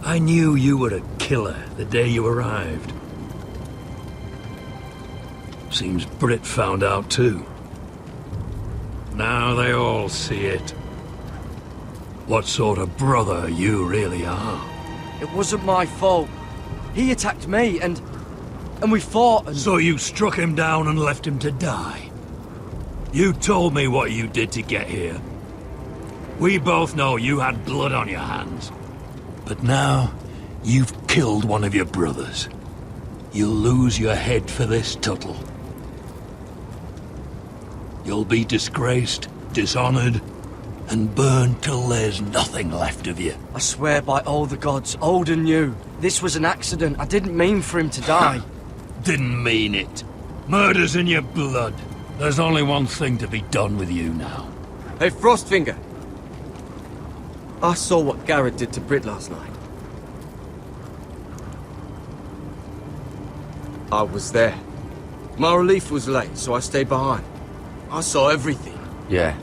I knew you were a killer the day you arrived. Seems Britt found out too. Now they all see it. What sort of brother you really are. It wasn't my fault. He attacked me and we fought and... So you struck him down and left him to die? You told me what you did to get here. We both know you had blood on your hands. But now, you've killed one of your brothers. You'll lose your head for this, Tuttle. You'll be disgraced, dishonored, and burned till there's nothing left of you. I swear by all the gods, old and new, this was an accident. I didn't mean for him to die. Didn't mean it. Murder's in your blood. There's only one thing to be done with you now. Hey, Frostfinger. I saw what Garrett did to Britt last night. I was there. My relief was late, so I stayed behind. I saw everything. Yeah,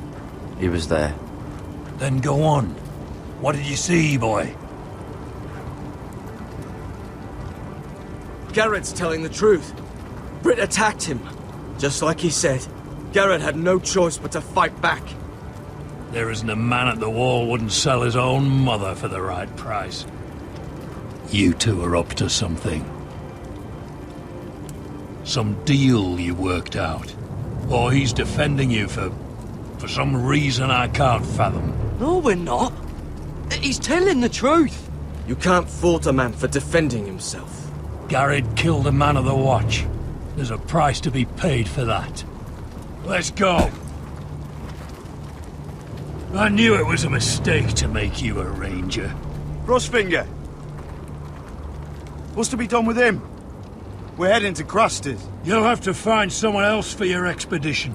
he was there. Then go on. What did you see, boy? Garrett's telling the truth. Britt attacked him. Just like he said, Garrett had no choice but to fight back. There isn't a man at the wall wouldn't sell his own mother for the right price. You two are up to something. Some deal you worked out. Or he's defending you for some reason I can't fathom. No, we're not. He's telling the truth. You can't fault a man for defending himself. Garrett killed a man of the watch. There's a price to be paid for that. Let's go. I knew it was a mistake to make you a ranger. Frostfinger! What's to be done with him? We're heading to Craster's. You'll have to find someone else for your expedition.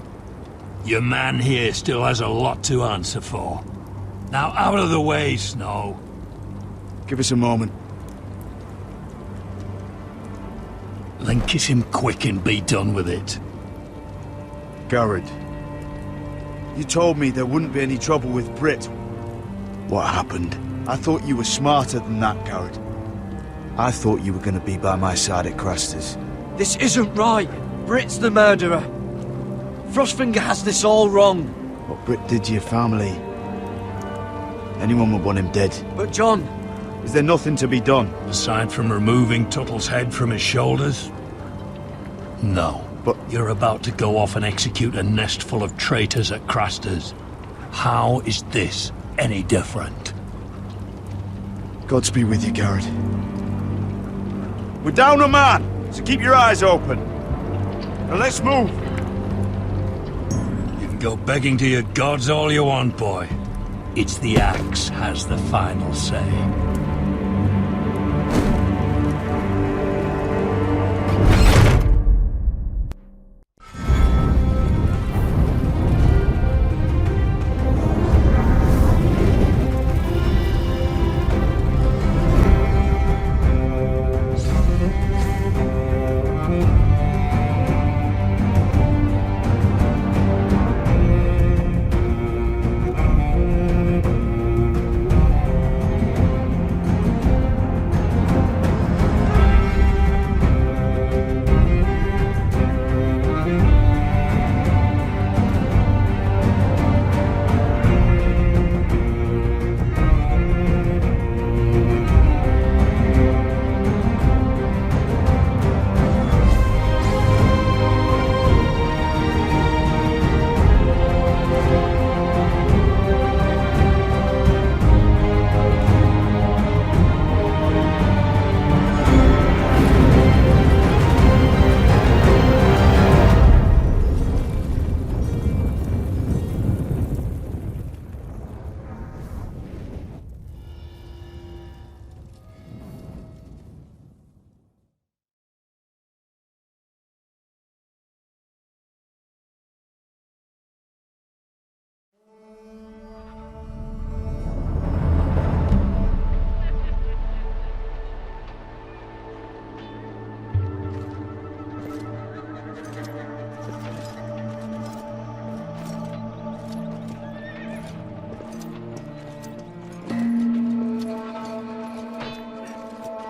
Your man here still has a lot to answer for. Now out of the way, Snow. Give us a moment. Then kiss him quick and be done with it. Garrett, you told me there wouldn't be any trouble with Britt. What happened? I thought you were smarter than that, Garrett. I thought you were going to be by my side at Craster's. This isn't right. Britt's the murderer. Frostfinger has this all wrong. What Britt did to your family. Anyone would want him dead. But John... Is there nothing to be done? Aside from removing Tuttle's head from his shoulders? No. But you're about to go off and execute a nest full of traitors at Craster's. How is this any different? Godspeed with you, Garrett. We're down a man, so keep your eyes open. Now let's move. You can go begging to your gods all you want, boy. It's the axe has the final say.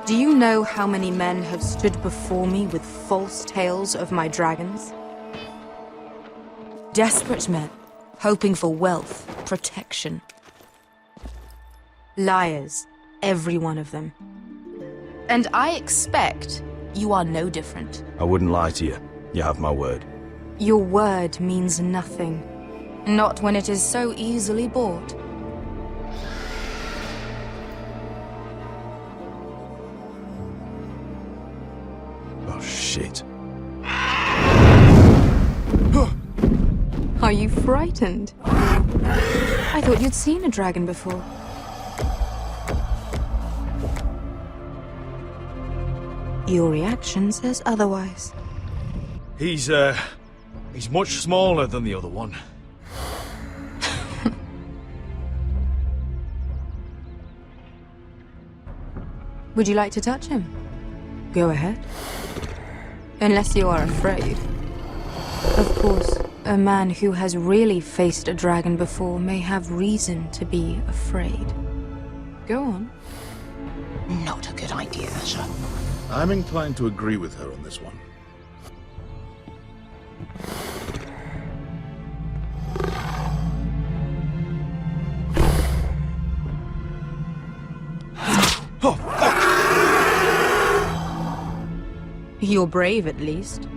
Do you know how many men have stood before me with false tales of my dragons? Desperate men, hoping for wealth, protection. Liars, every one of them. And I expect you are no different. I wouldn't lie to you. You have my word. Your word means nothing. Not when it is so easily bought. Oh, shit. Are you frightened? I thought you'd seen a dragon before. Your reaction says otherwise. He's much smaller than the other one. Would you like to touch him? Go ahead. Unless you are afraid. Of course, a man who has really faced a dragon before may have reason to be afraid. Go on. Not a good idea, Asher. I'm inclined to agree with her on this one. You're brave, at least.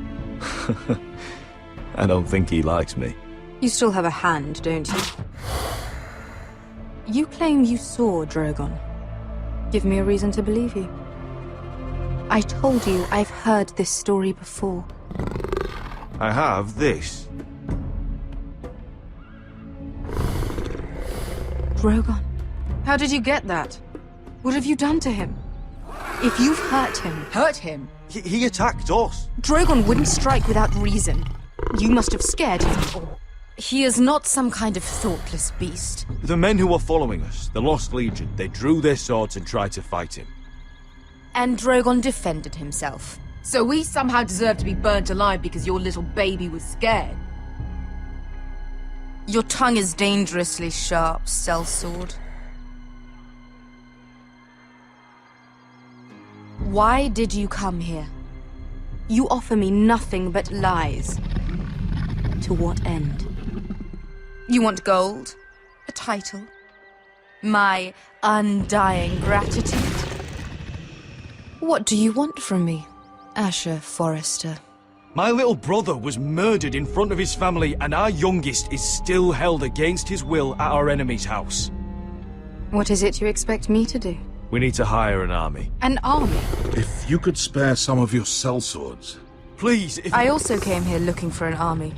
I don't think he likes me. You still have a hand, don't you? You claim you saw Drogon. Give me a reason to believe you. I told you I've heard this story before. I have this. Drogon? How did you get that? What have you done to him? If you've hurt him, He attacked us. Drogon wouldn't strike without reason. You must have scared him. He is not some kind of thoughtless beast. The men who were following us, the Lost Legion, they drew their swords and tried to fight him. And Drogon defended himself. So we somehow deserve to be burnt alive because your little baby was scared? Your tongue is dangerously sharp, sellsword. Why did you come here? You offer me nothing but lies. To what end? You want gold? A title? My undying gratitude? What do you want from me, Asher Forrester? My little brother was murdered in front of his family, and our youngest is still held against his will at our enemy's house. What is it you expect me to do? We need to hire an army. An army? If you could spare some of your sellswords. Please, if I also came here looking for an army.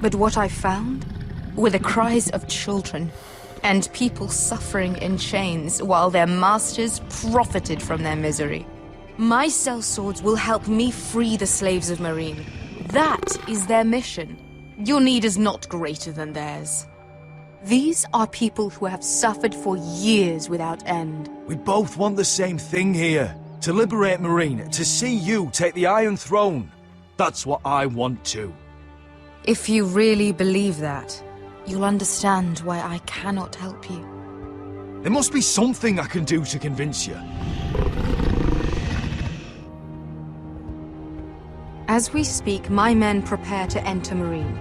But what I found were the cries of children and people suffering in chains while their masters profited from their misery. My sellswords will help me free the slaves of Meereen. That is their mission. Your need is not greater than theirs. These are people who have suffered for years without end. we both want the same thing here. To liberate Meereen, to see you take the Iron Throne. That's what I want too. If you really believe that, you'll understand why I cannot help you. There must be something I can do to convince you. As we speak, my men prepare to enter Meereen.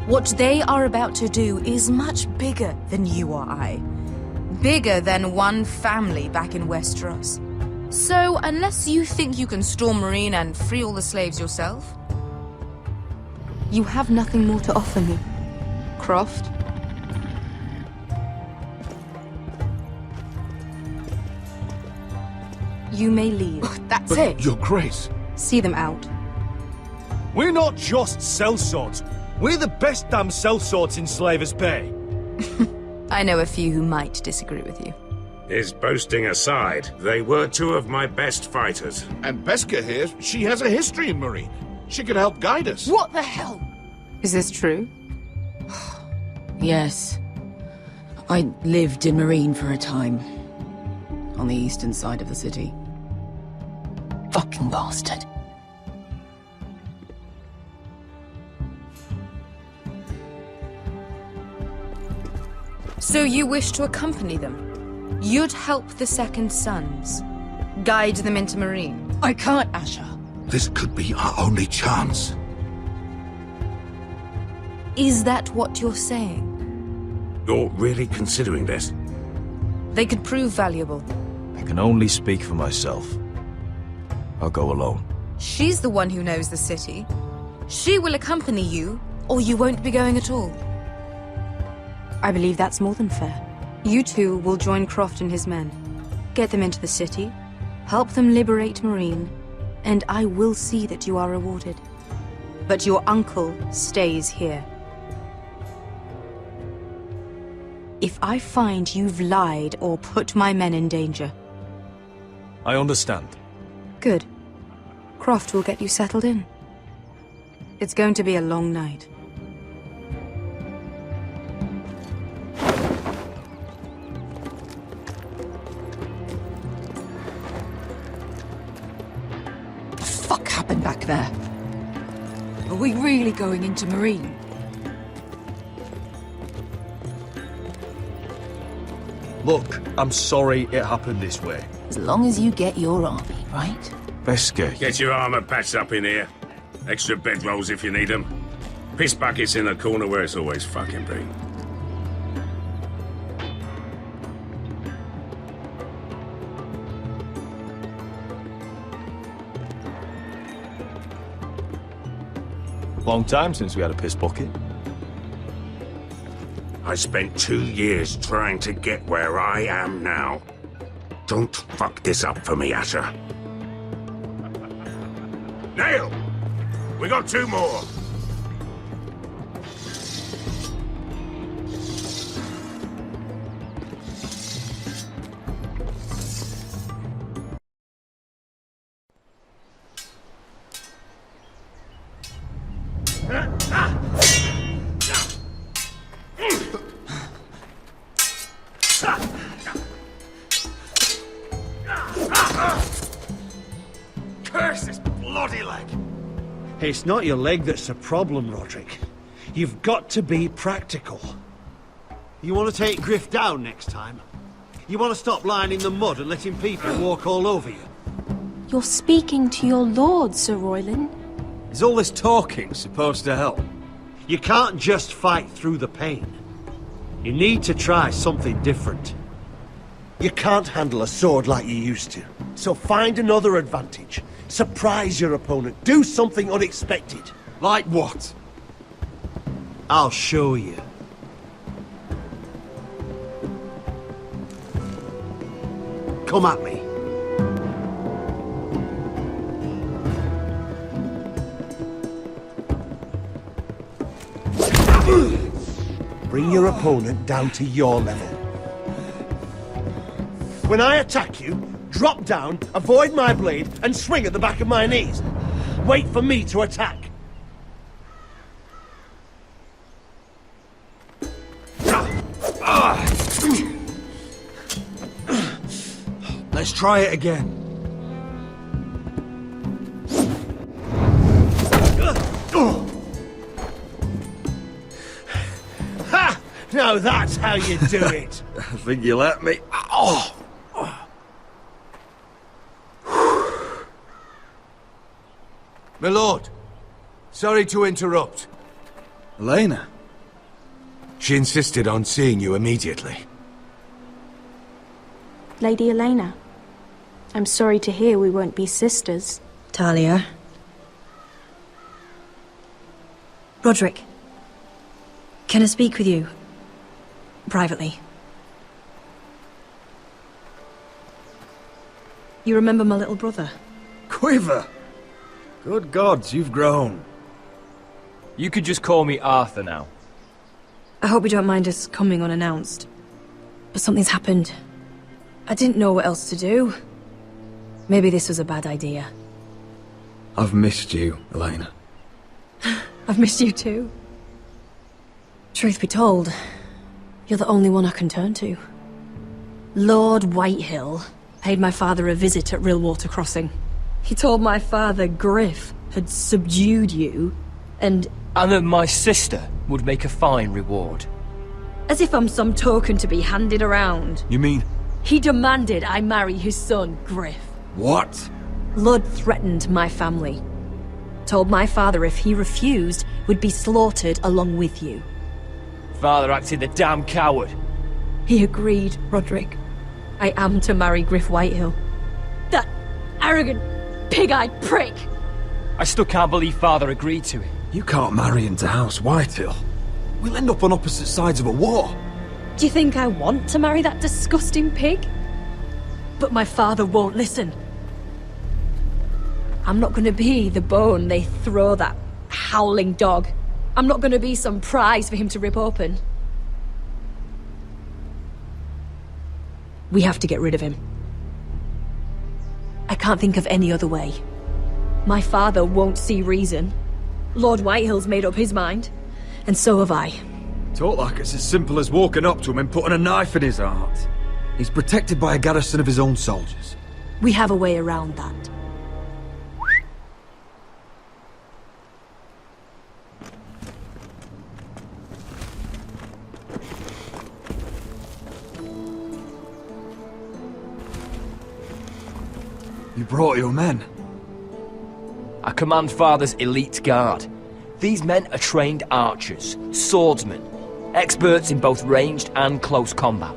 What they are about to do is much bigger than you or I. Bigger than one family back in Westeros. So, unless you think you can storm Meereen and free all the slaves yourself, you have nothing more to offer me, Croft. You may leave. That's But, it. Your Grace, See them out. We're not just sellswords. We're the best damn sellswords in Slavers Bay. I know a few who might disagree with you. His boasting aside, they were two of my best fighters. and Beskha here, she has a history in Meereen. She could help guide us. What the hell? Is this true? Yes. I lived in Meereen for a time. On the eastern side of the city. Fucking bastard. So you wish to accompany them? You'd help the Second Sons. guide them into Marine. I can't, Asher. This could be our only chance. Is that what you're saying? You're really considering this? They could prove valuable. I can only speak for myself. I'll go alone. She's the one who knows the city. She will accompany you, or you won't be going at all. I believe that's more than fair. You two will join Croft and his men. Get them into the city, help them liberate Marine, and I will see that you are rewarded. But your uncle stays here. If I find you've lied or put my men in danger... I understand. Good. Croft will get you settled in. It's going to be a long night. What the fuck happened back there? Are we really going into Marine? Look, I'm sorry it happened this way. As long as you get your army, right? Beskay. Get your armor patched up in here. Extra bedrolls if you need them. Piss buckets in the corner where it's always fucking been. Long time since we had a piss bucket. I spent 2 years trying to get where I am now. Don't fuck this up for me, Asher. Nail! We got 2 more! Curse this bloody leg! It's not your leg that's the problem, Roderick. You've got to be practical. You want to take Griff down next time? You want to stop lying in the mud and letting people walk all over you? You're speaking to your lord, Sir Royland. Is all this talking supposed to help? You can't just fight through the pain. You need to try something different. You can't handle a sword like you used to. So find another advantage. Surprise your opponent. Do something unexpected. Like what? I'll show you. Come at me. Bring your opponent down to your level. When I attack you, drop down, avoid my blade, and swing at the back of my knees. Wait for me to attack. Let's try it again. Ha! Now that's how you do it. I think you let me. Oh! My lord, sorry to interrupt. Elena? She insisted on seeing you immediately. Lady Elena, I'm sorry to hear we won't be sisters. Talia. Roderick, can I speak with you? Privately. You remember my little brother? Quiver! Good gods, you've grown. You could just call me Arthur now. I hope you don't mind us coming unannounced. But something's happened. I didn't know what else to do. Maybe this was a bad idea. I've missed you, Elena. I've missed you too. Truth be told, you're the only one I can turn to. Lord Whitehill paid my father a visit at Rillwater Crossing. He told my father Griff had subdued you, and that my sister would make a fine reward. as if I'm some token to be handed around. You mean? He demanded I marry his son, Griff. What? Lud threatened my family. Told my father if he refused, we'd be slaughtered along with you. Father acted the damn coward. He agreed, Roderick. I am to marry Griff Whitehill. That arrogant, pig-eyed prick! I still can't believe Father agreed to it. You can't marry into House Whitehill. We'll end up on opposite sides of a war. Do you think I want to marry that disgusting pig? But my father won't listen. I'm not gonna be the bone they throw that howling dog. I'm not gonna be some prize for him to rip open. We have to get rid of him. I can't think of any other way. My father won't see reason. Lord Whitehill's made up his mind, and so have I. Talk like it's as simple as walking up to him and putting a knife in his heart. He's protected by a garrison of his own soldiers. We have a way around that. You brought your men. I command Father's elite guard. These men are trained archers, swordsmen, experts in both ranged and close combat.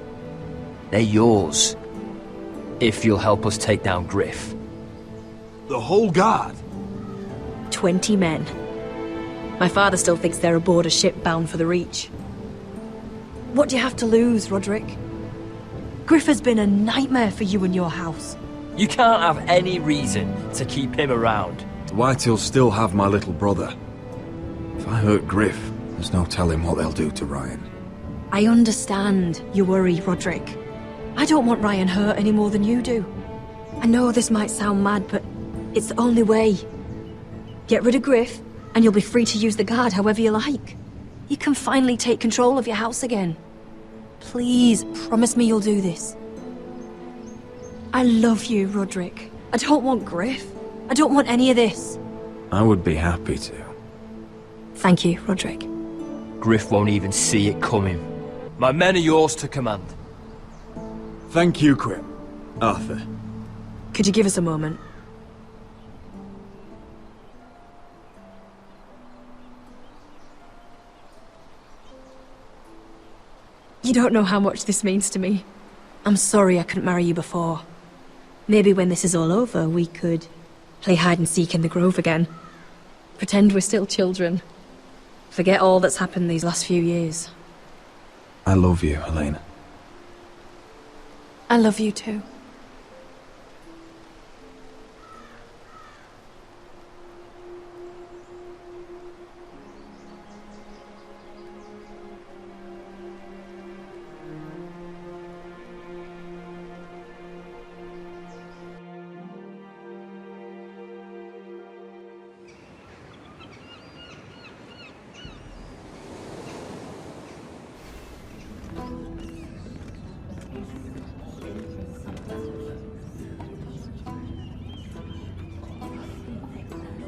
They're yours, if you'll help us take down Griff. The whole guard? 20 men. My father still thinks they're aboard a ship bound for the Reach. What do you have to lose, Roderick? Griff has been a nightmare for you and your house. You can't have any reason to keep him around. The Whitehills still have my little brother. If I hurt Griff, there's no telling what they'll do to Ryan. I understand your worry, Roderick. I don't want Ryan hurt any more than you do. I know this might sound mad, but it's the only way. Get rid of Griff, and you'll be free to use the guard however you like. You can finally take control of your house again. Please, promise me you'll do this. I love you, Roderick. I don't want Griff. I don't want any of this. I would be happy to. Thank you, Roderick. Griff won't even see it coming. My men are yours to command. Thank you, Quip. Arthur. Could you give us a moment? You don't know how much this means to me. I'm sorry I couldn't marry you before. Maybe when this is all over, we could play hide and seek in the Grove again. Pretend we're still children. Forget all that's happened these last few years. I love you, Helena. I love you too.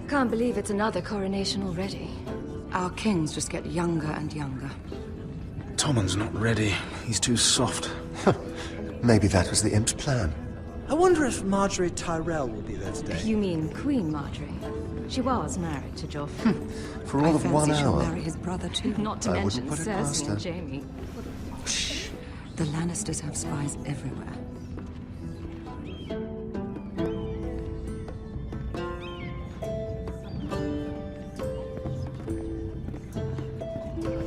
Can't believe it's another coronation already. Our kings just get younger and younger. Tommen's not ready. He's too soft. Maybe that was the imp's plan. I wonder if Marjorie Tyrell will be there today. You mean Queen Marjorie? She was married to Joffrey. For all of 1 She'll hour. marry his brother too. Not to I mention wouldn't put it past Cersei her. and Jaime. Shh. The Lannisters have spies everywhere.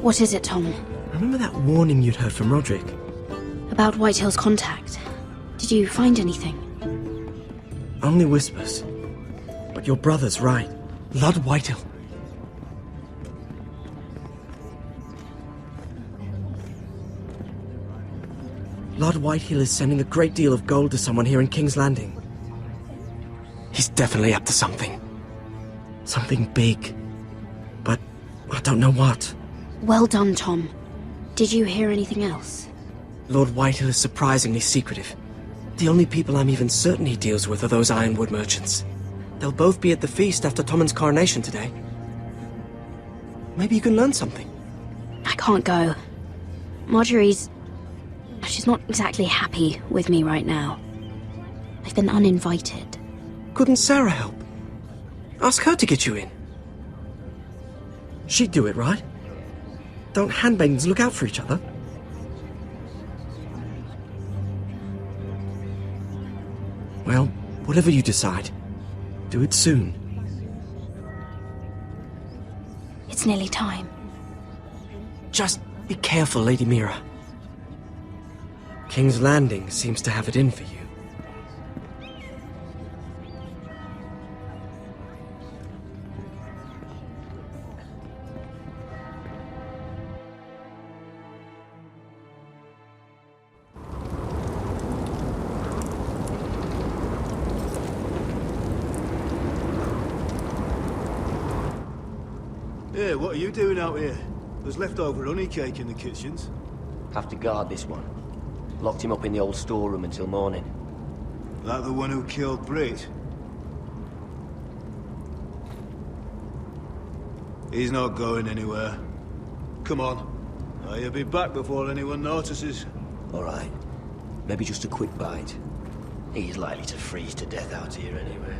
What is it, Tom? Remember that warning you'd heard from Roderick? About Whitehill's contact. Did you find anything? Only whispers. But your brother's right. Lord Whitehill. Lord Whitehill is sending a great deal of gold to someone here in King's Landing. He's definitely up to something. Something big. But I don't know what. Well done, Tom. Did you hear anything else? Lord Whitehill is surprisingly secretive. The only people I'm even certain he deals with are those ironwood merchants. They'll both be at the feast after Tommen's coronation today. Maybe you can learn something. I can't go. Marjorie's... she's not exactly happy with me right now. I've been uninvited. Couldn't Sarah help? Ask her to get you in. She'd do it, right? Don't handmaidens look out for each other? Well, whatever you decide, do it soon. It's nearly time. Just be careful, Lady Mira. King's Landing seems to have it in for you. Hey, what are you doing out here? There's leftover honey cake in the kitchens. Have to guard this one. Locked him up in the old storeroom until morning. That the one who killed Brit? He's not going anywhere. Come on. You'll be back before anyone notices. All right. Maybe just a quick bite. He's likely to freeze to death out here anyway.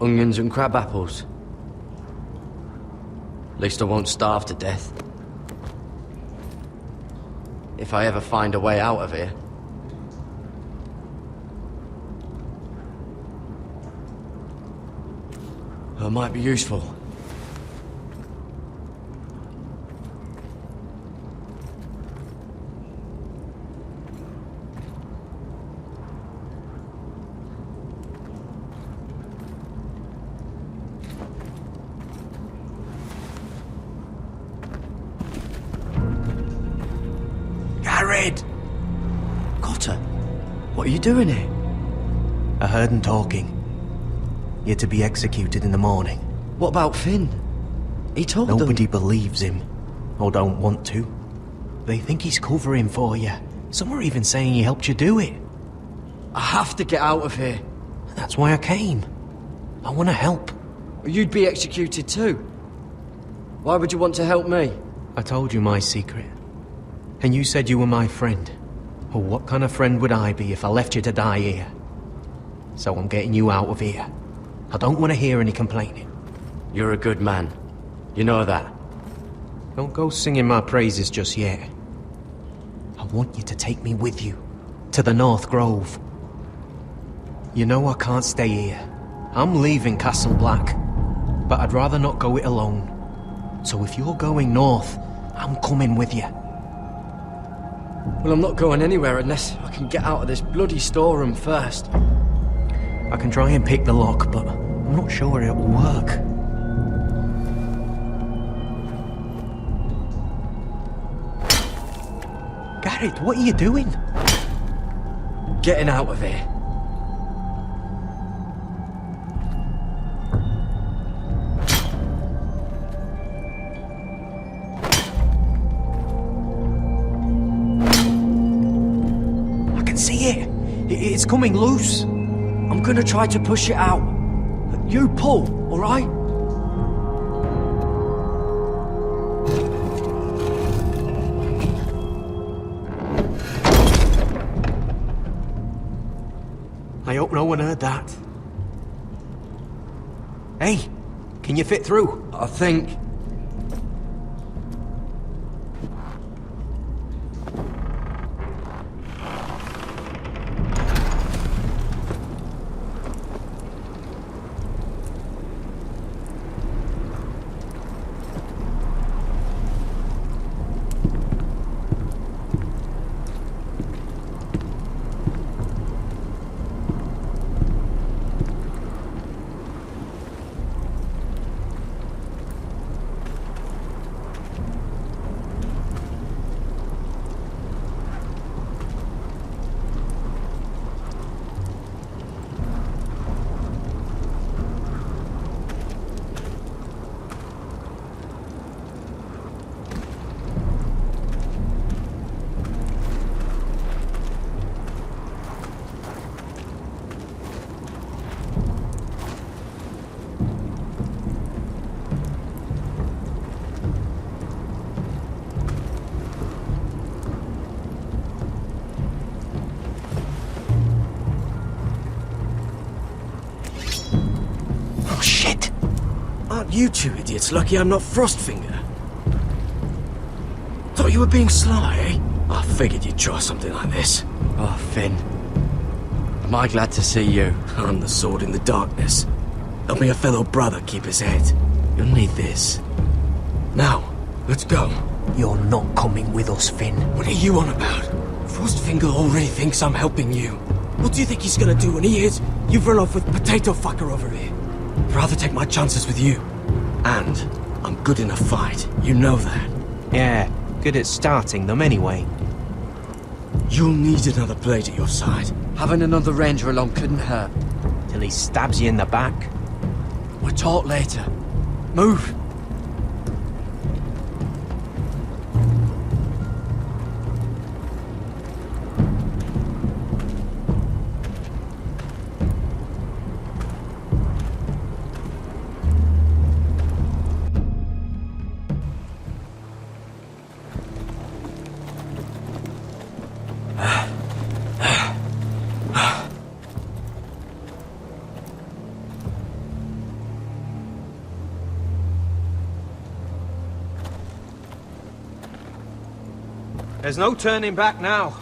Onions and crab apples. At least I won't starve to death. If I ever find a way out of here. It might be useful. Cotter, what are you doing here? I heard him talking. You're to be executed in the morning. What about Finn? He told them... Nobody believes him, or don't want to. They think he's covering for you. Some are even saying he helped you do it. I have to get out of here. That's why I came. I want to help. You'd be executed too. Why would you want to help me? I told you my secret. And you said you were my friend. Well, what kind of friend would I be if I left you to die here? So I'm getting you out of here. I don't want to hear any complaining. You're a good man. You know that. Don't go singing my praises just yet. I want you to take me with you. To the North Grove. You know I can't stay here. I'm leaving Castle Black. But I'd rather not go it alone. So if you're going north, I'm coming with you. Well, I'm not going anywhere unless I can get out of this bloody storeroom first. I can try and pick the lock, but I'm not sure it'll work. Garrett, what are you doing? Getting out of here. It's coming loose. I'm gonna try to push it out. You pull, all right? I hope no one heard that. Hey, can you fit through? I think. Aren't you two idiots lucky I'm not Frostfinger? Thought you were being sly, eh? I figured you'd try something like this. Oh, Finn. Am I glad to see you? I'm the sword in the darkness. Helping a fellow brother keep his head. You'll need this. Now, let's go. You're not coming with us, Finn. What are you on about? Frostfinger already thinks I'm helping you. What do you think he's gonna do when he hears you've run off with Potato Fucker over here? I'd rather take my chances with you. And I'm good in a fight. You know that. Yeah, good at starting them anyway. You'll need another blade at your side. Having another ranger along couldn't hurt. Till he stabs you in the back. We'll talk later. Move! There's no turning back now.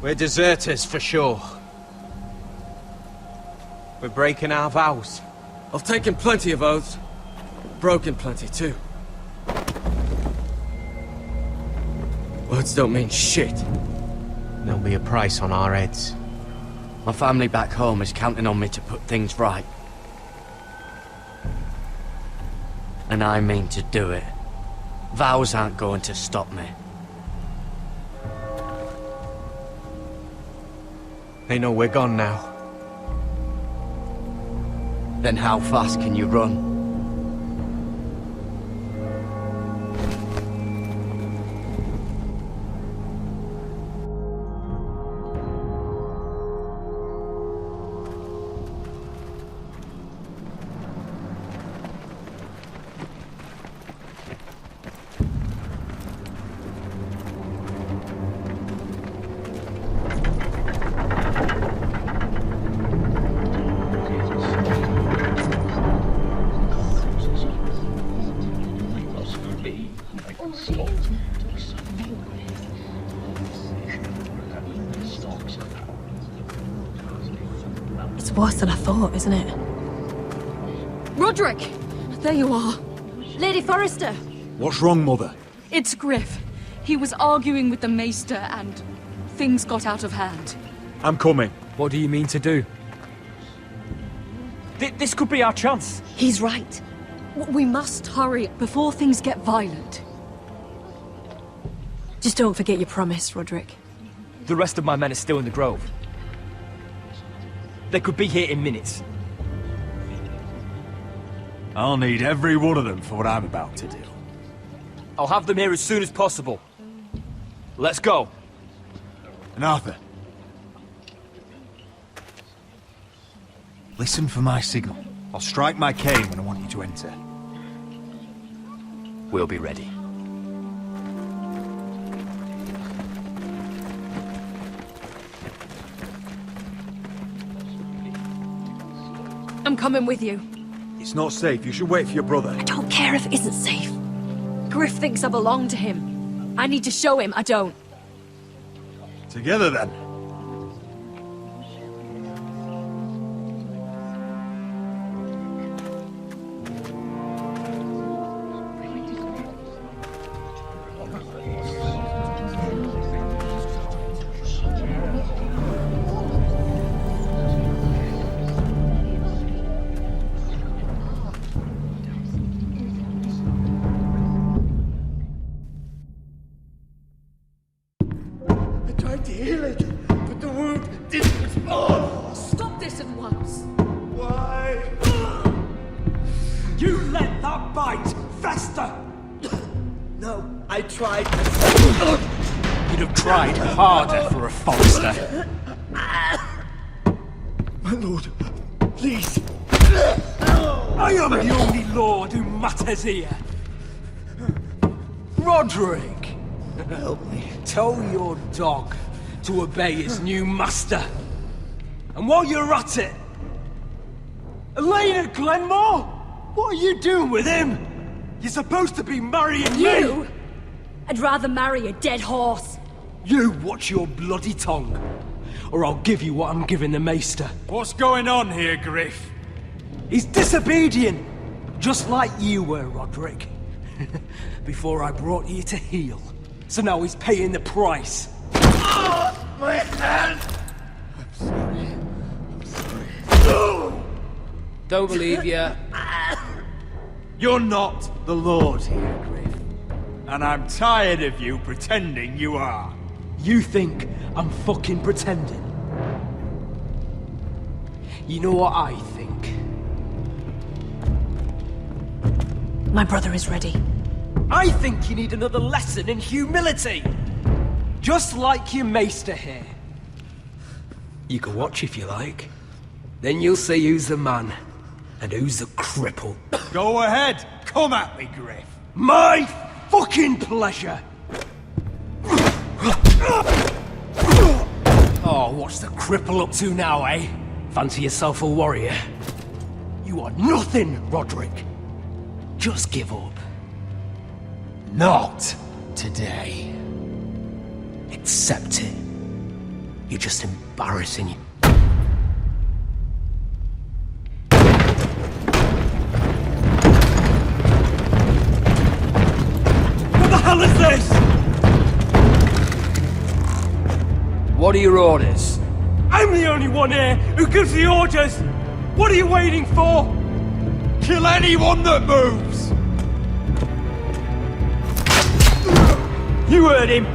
We're deserters for sure. We're breaking our vows. I've taken plenty of oaths. Broken plenty too. Words don't mean shit. There'll be a price on our heads. My family back home is counting on me to put things right. And I mean to do it. Vows aren't going to stop me. They know we're gone now. Then how fast can you run? It's worse than I thought, isn't it? Roderick! There you are. Lady Forrester! What's wrong, Mother? It's Griff. He was arguing with the Maester and things got out of hand. I'm coming. What do you mean to do? This could be our chance. He's right. We must hurry before things get violent. Just don't forget your promise, Roderick. The rest of my men are still in the grove. They could be here in minutes. I'll need every one of them for what I'm about to do. I'll have them here as soon as possible. Let's go. And Arthur, listen for my signal. I'll strike my cane when I want you to enter. We'll be ready. I'm coming with you. It's not safe. You should wait for your brother. I don't care if it isn't safe. Griff thinks I belong to him. I need to show him I don't. Together, then. To heal it, but the wound didn't respond. Stop this at once. Why? You let that bite fester! No, I tried. You'd have tried harder for a Forrester. My lord, please. I am the only lord who matters here. Roderick! Help me. Tell your dog to obey his new master. And while you're at it, Elena Glenmore? What are you doing with him? You're supposed to be marrying You? me! I'd rather marry a dead horse. You watch your bloody tongue, or I'll give you what I'm giving the Maester. What's going on here, Griff? He's disobedient, just like you were, Roderick. Before I brought you to heel. So now he's paying the price. Oh, my hand! Don't believe you. You're not the Lord here, Griff. And I'm tired of you pretending you are. You think I'm fucking pretending? You know what I think? My brother is ready. I think you need another lesson in humility. Just like your Maester here. You can watch if you like. Then you'll see who's the man, and who's the cripple. Go ahead, come at me, Griff. My fucking pleasure! Oh, what's the cripple up to now, eh? Fancy yourself a warrior? You are nothing, Roderick. Just give up. Not today. Accept it. You're just embarrassing you. What the hell is this? What are your orders? I'm the only one here who gives the orders! What are you waiting for? Kill anyone that moves! You heard him!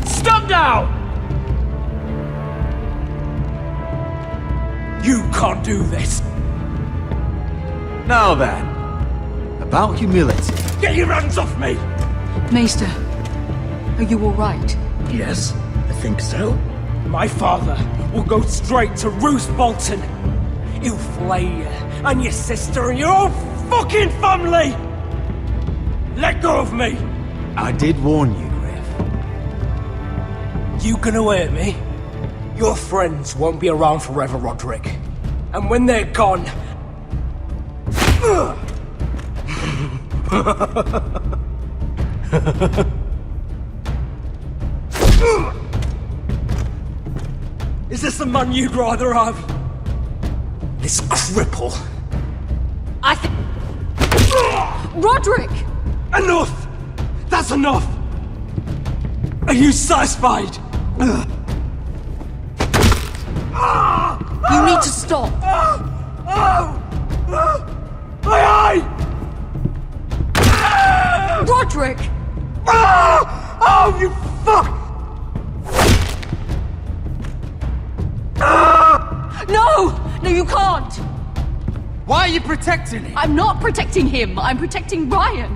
Stand down! You can't do this! Now then, about humility. Get your hands off me! Maester, are you alright? Yes, I think so. My father will go straight to Roose Bolton. He'll flay you, and your sister, and your whole fucking family! Let go of me! I did warn you, Griff. You gonna hurt me? Your friends won't be around forever, Roderick. And when they're gone... Is this the man you'd rather have? This cripple? Roderick! Enough! That's enough! Are you satisfied? You need to stop! My eye! Roderick! Oh, you fuck! No! No, you can't! Why are you protecting him? I'm not protecting him, I'm protecting Ryan!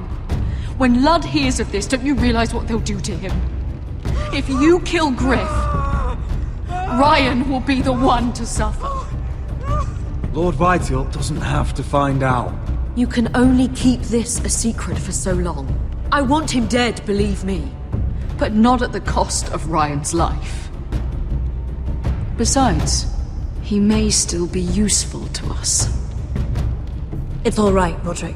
When Ludd hears of this, don't you realize what they'll do to him? If you kill Griff, Ryan will be the one to suffer. Lord Whitehill doesn't have to find out. You can only keep this a secret for so long. I want him dead, believe me. But not at the cost of Ryan's life. Besides, he may still be useful to us. It's all right, Roderick.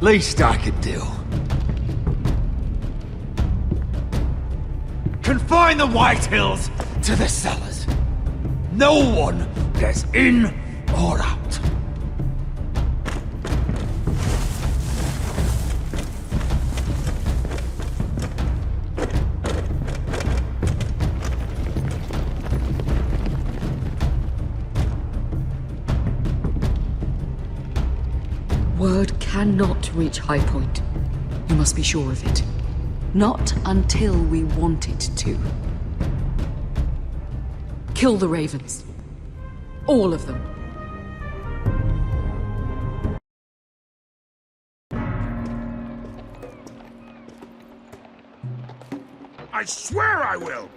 Least I could do. Confine the Whitehills to the cellars. No one gets in or out. Word cannot reach High Point. You must be sure of it. Not until we want it to. Kill the ravens. All of them. I swear I will!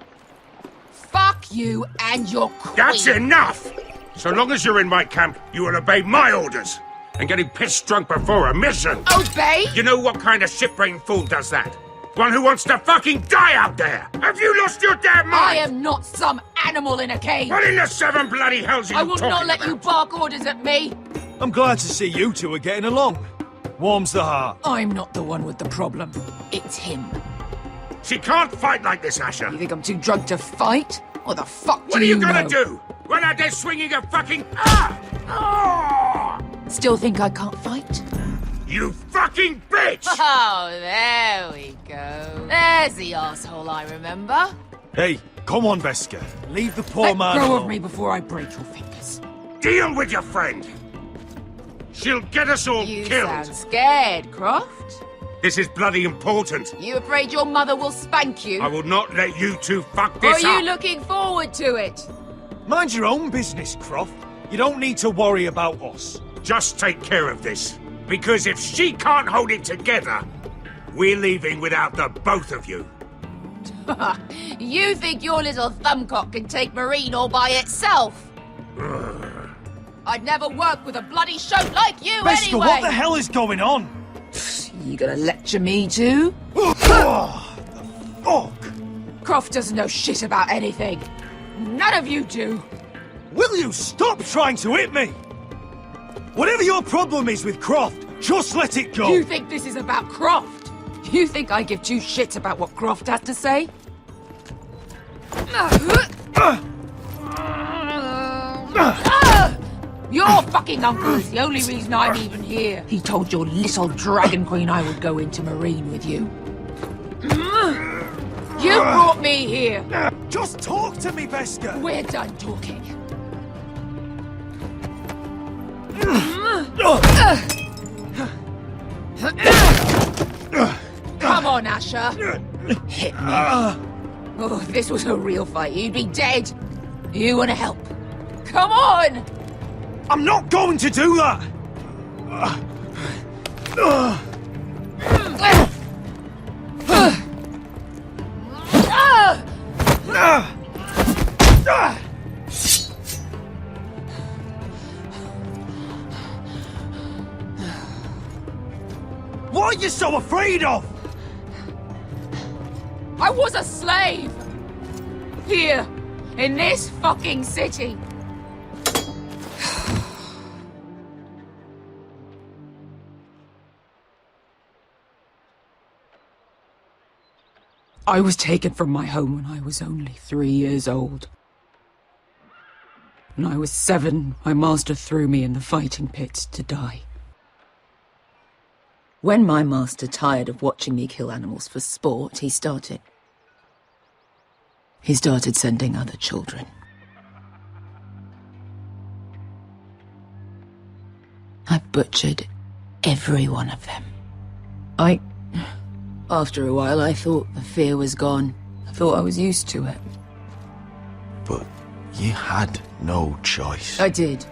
Fuck you and your queen. That's enough! So long as you're in my camp, you will obey my orders. And getting pissed drunk before a mission. Obey? You know what kind of shit-brained fool does that? One who wants to fucking die out there! Have you lost your damn mind? I am not some animal in a cage! What in the seven bloody hells are you I will talking not let about? you bark orders at me! I'm glad to see you two are getting along. Warms the heart. I'm not the one with the problem. It's him. She can't fight like this, Asher. You think I'm too drugged to fight? What the fuck What do are you know? gonna do? Run out there swinging a fucking... Still think I can't fight? You fucking bitch! Oh, there we go. There's the asshole I remember. Hey, come on, Veska. Leave the poor man Let go alone. of me before I break your fingers. Deal with your friend. She'll get us all You killed. sound scared, Croft. This is bloody important. You afraid your mother will spank you? I will not let you two fuck Or this are up. you looking forward to it? Mind your own business, Croft. You don't need to worry about us. Just take care of this. Because if she can't hold it together, we're leaving without the both of you. You think your little thumbcock can take Marine all by itself? I'd never work with a bloody shote like you Veska, anyway! what the hell is going on? You gonna lecture me too? Fuck! Croft doesn't know shit about anything. None of you do. Will you stop trying to hit me? Whatever your problem is with Croft, just let it go. You think this is about Croft? You think I give two shits about what Croft has to say? Your fucking uncle is the only reason I'm even here. He told your little dragon queen I would go into Marine with you. You brought me here. Just talk to me, Veska. We're done talking. Come on, Asher. Hit me. Oh, if this was a real fight, you'd be dead. You want to help? Come on! I'm not going to do that! What are you so afraid of? I was a slave! Here, in this fucking city. I was taken from my home when I was only 3 years old. When I was 7, my master threw me in the fighting pit to die. When my master tired of watching me kill animals for sport, he started sending other children. I butchered every one of them. After a while, I thought the fear was gone. I thought I was used to it. But you had no choice. I did.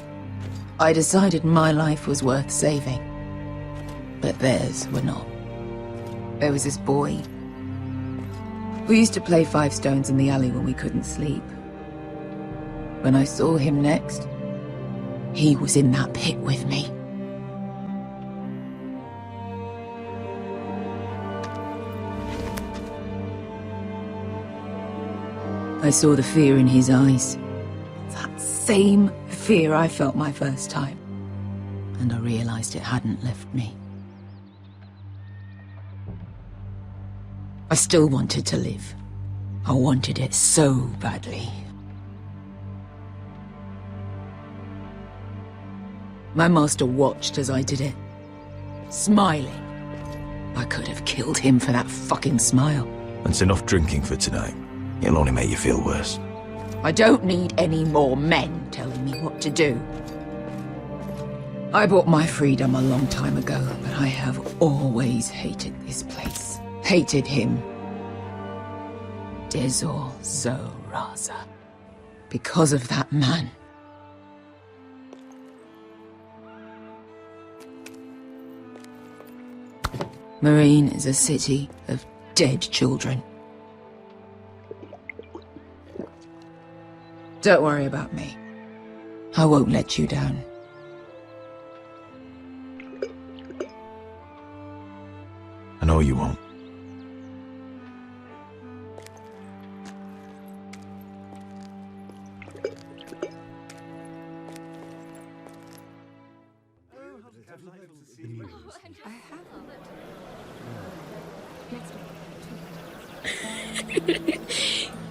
I decided my life was worth saving. But theirs were not. There was this boy. We used to play 5 stones in the alley when we couldn't sleep. When I saw him next, he was in that pit with me. I saw the fear in his eyes. That same fear I felt my first time. And I realized it hadn't left me. I still wanted to live. I wanted it so badly. My master watched as I did it, smiling. I could have killed him for that fucking smile. That's enough drinking for tonight. It'll only make you feel worse. I don't need any more men telling me what to do. I bought my freedom a long time ago, but I have always hated this place. Hated him. Dezor Zoraza. Because of that man. Marine is a city of dead children. Don't worry about me. I won't let you down. I know you won't.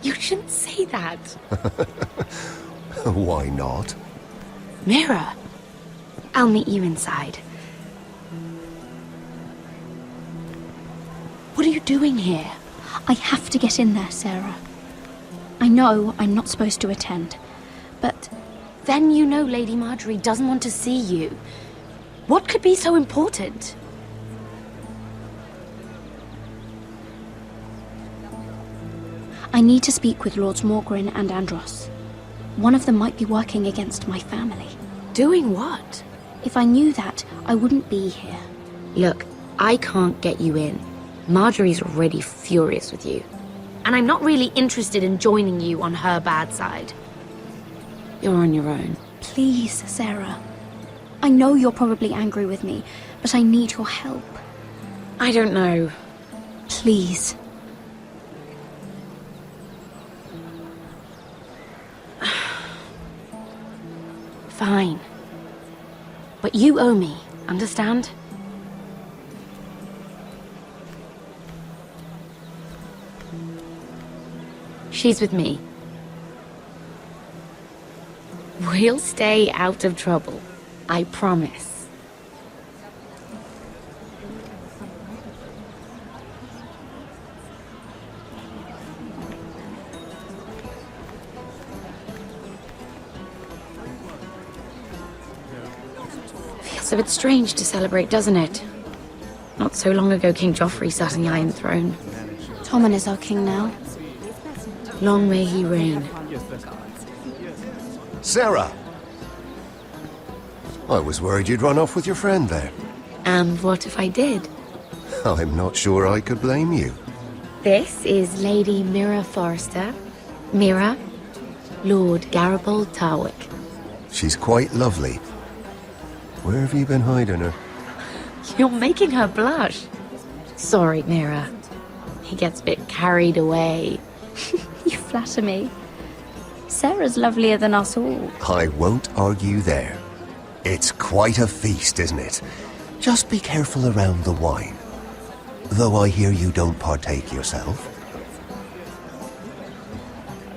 You shouldn't say that. Why not? Mira, I'll meet you inside. What are you doing here? I have to get in there, Sarah. I know I'm not supposed to attend, but Then you know Lady Marjorie doesn't want to see you. What could be so important? I need to speak with Lords Morgren and Andros. One of them might be working against my family. Doing what? If I knew that, I wouldn't be here. Look, I can't get you in. Marjorie's already furious with you. And I'm not really interested in joining you on her bad side. You're on your own. Please, Sarah. I know you're probably angry with me, but I need your help. I don't know. Please. Fine. But you owe me, understand? She's with me. We'll stay out of trouble. I promise. Feels a bit strange to celebrate, doesn't it? Not so long ago, King Joffrey sat on the Iron Throne. Tommen is our king now. Long may he reign. Sarah! I was worried you'd run off with your friend there. And what if I did? I'm not sure I could blame you. This is Lady Mira Forrester. Mira, Lord Garibald Tarwick. She's quite lovely. Where have you been hiding her? You're making her blush. Sorry, Mira. He gets a bit carried away. You flatter me. Sarah's lovelier than us all. I won't argue there. It's quite a feast, isn't it? Just be careful around the wine. Though I hear you don't partake yourself.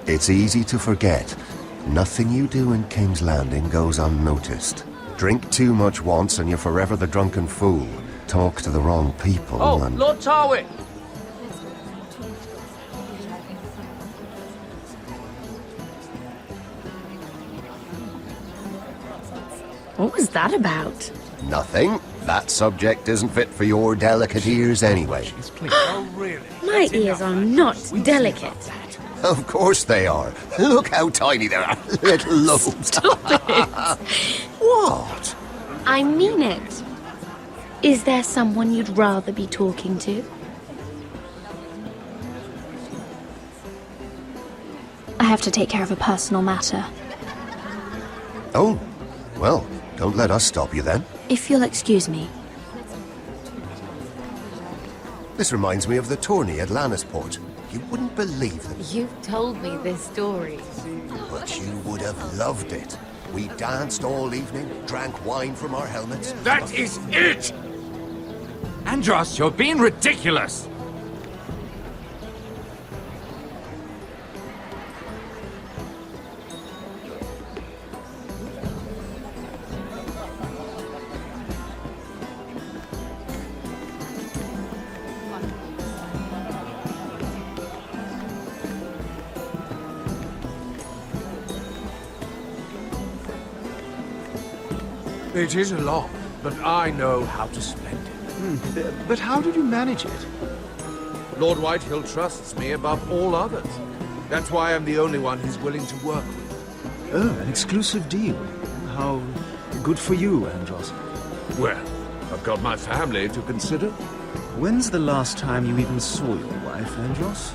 It's easy to forget. Nothing you do in King's Landing goes unnoticed. Drink too much once and you're forever the drunken fool. Talk to the wrong people and... Lord Tarwick! What was that about? Nothing. That subject isn't fit for your delicate ears anyway. My ears are not delicate. Of course they are. Look how tiny they are. Little lobes. Stop it! What? I mean it. Is there someone you'd rather be talking to? I have to take care of a personal matter. Oh, well, don't let us stop you then. If you'll excuse me. This reminds me of the tourney at Lannisport. You wouldn't believe it. You've told me this story. But you would have loved it. We danced all evening, drank wine from our helmets. That is it! Andros, you're being ridiculous! It is a lot, but I know how to spend it. But how did you manage it? Lord Whitehill trusts me above all others. That's why I'm the only one he's willing to work with. Oh, an exclusive deal. How good for you, Andros. Well, I've got my family to consider. When's the last time you even saw your wife, Andros?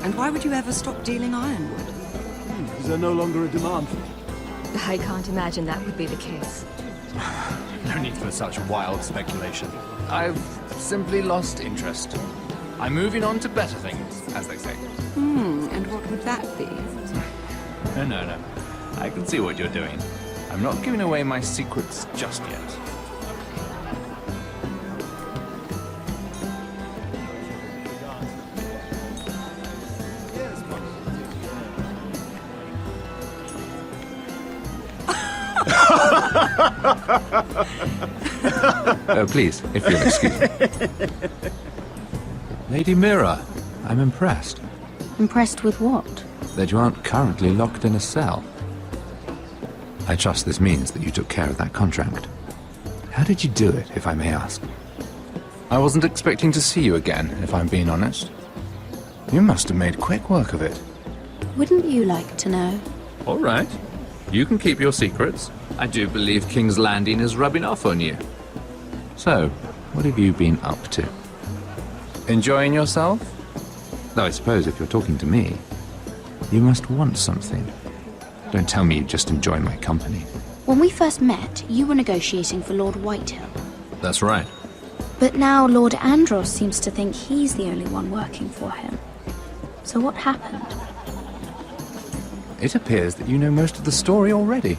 And why would you ever stop dealing ironwood? Is there no longer a demand for it? I can't imagine that would be the case. No need for such wild speculation. I've simply lost interest. I'm moving on to better things, as they say. And what would that be? No. I can see what you're doing. I'm not giving away my secrets just yet. Oh, please, if you'll excuse me. Lady Mira, I'm impressed Impressed with what? that you aren't currently locked in a cell. I trust this means that you took care of that contract. How did you do it, if I may ask? I wasn't expecting to see you again, if I'm being honest. You must have made quick work of it. Wouldn't you like to know? All right. You can keep your secrets. I do believe King's Landing is rubbing off on you. So, what have you been up to? Enjoying yourself? Though I suppose if you're talking to me, you must want something. Don't tell me you just enjoy my company. When we first met, you were negotiating for Lord Whitehill. That's right. But now Lord Andros seems to think he's the only one working for him. So what happened? It appears that you know most of the story already.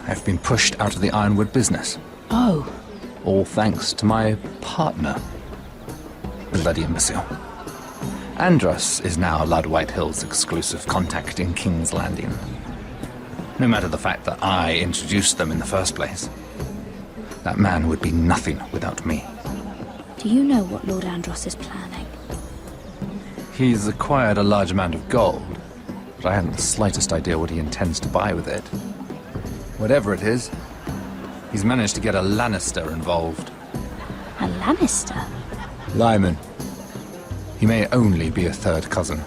I've been pushed out of the Ironwood business. Oh. All thanks to my partner. Bloody imbecile. Andros is now Lord Whitehill's exclusive contact in King's Landing. No matter the fact that I introduced them in the first place. That man would be nothing without me. Do you know what Lord Andros is planning? He's acquired a large amount of gold, but I haven't the slightest idea what he intends to buy with it. Whatever it is, he's managed to get a Lannister involved. A Lannister? Lyman. He may only be a third cousin,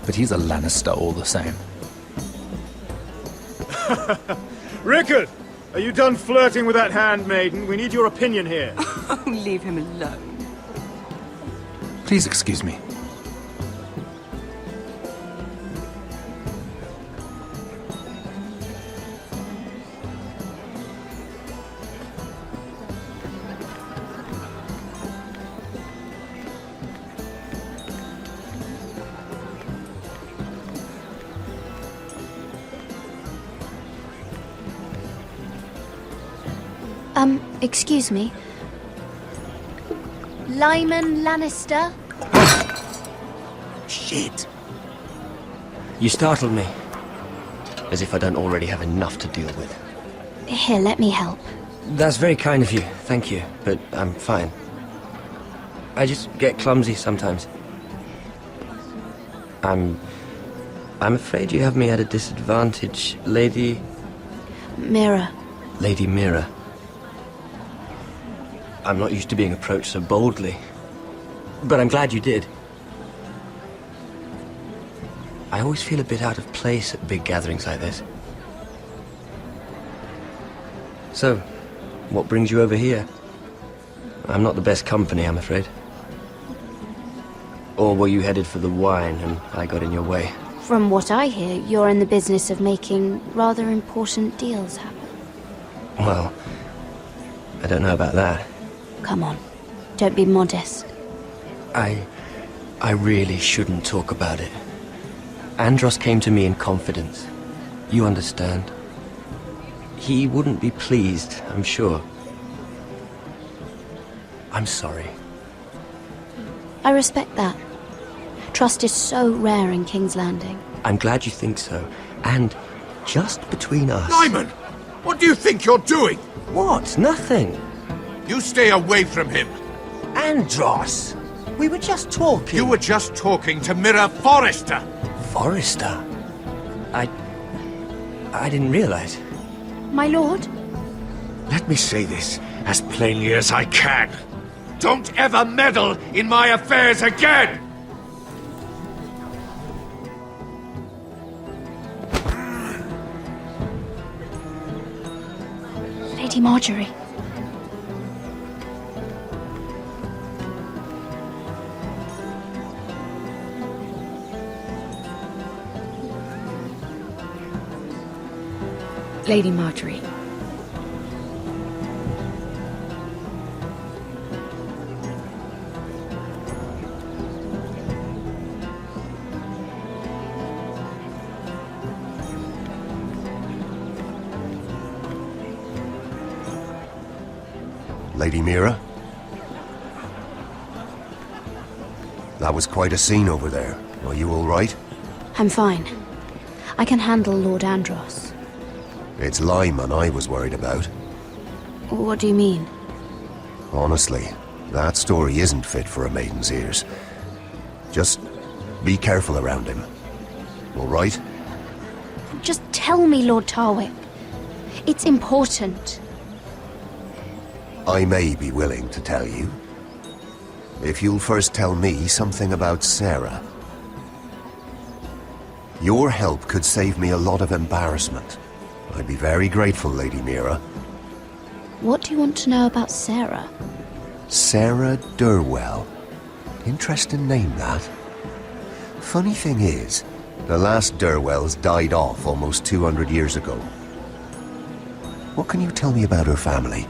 but he's a Lannister all the same. Rickard! Are you done flirting with that handmaiden? We need your opinion here. Oh, leave him alone. Please excuse me. Excuse me. Lyman Lannister? Shit. You startled me. As if I don't already have enough to deal with. Here, let me help. That's very kind of you, thank you, but I'm fine. I just get clumsy sometimes. I'm afraid you have me at a disadvantage, Lady... Mira. Lady Mira. I'm not used to being approached so boldly, but I'm glad you did. I always feel a bit out of place at big gatherings like this. So, what brings you over here? I'm not the best company, I'm afraid. Or were you headed for the wine and I got in your way? From what I hear, you're in the business of making rather important deals happen. Well, I don't know about that. Come on, don't be modest. I really shouldn't talk about it. Andros came to me in confidence. You understand? He wouldn't be pleased, I'm sure. I'm sorry. I respect that. Trust is so rare in King's Landing. I'm glad you think so. And just between us... Lyman! What do you think you're doing? What? Nothing. You stay away from him. Andros! We were just talking. You were just talking to Mira Forrester. Forrester? I didn't realize. My lord? Let me say this as plainly as I can. Don't ever meddle in my affairs again! Lady Marjorie. Lady Marjorie. Lady Mira? That was quite a scene over there. Are you all right? I'm fine. I can handle Lord Andros. It's Lyman I was worried about. What do you mean? Honestly, that story isn't fit for a maiden's ears. Just be careful around him. All right? Just tell me, Lord Tarwick. It's important. I may be willing to tell you. If you'll first tell me something about Sarah. Your help could save me a lot of embarrassment. I'd be very grateful, Lady Mira. What do you want to know about Sarah? Sarah Durwell. Interesting name, that. Funny thing is, the last Durwells died off almost 200 years ago. What can you tell me about her family?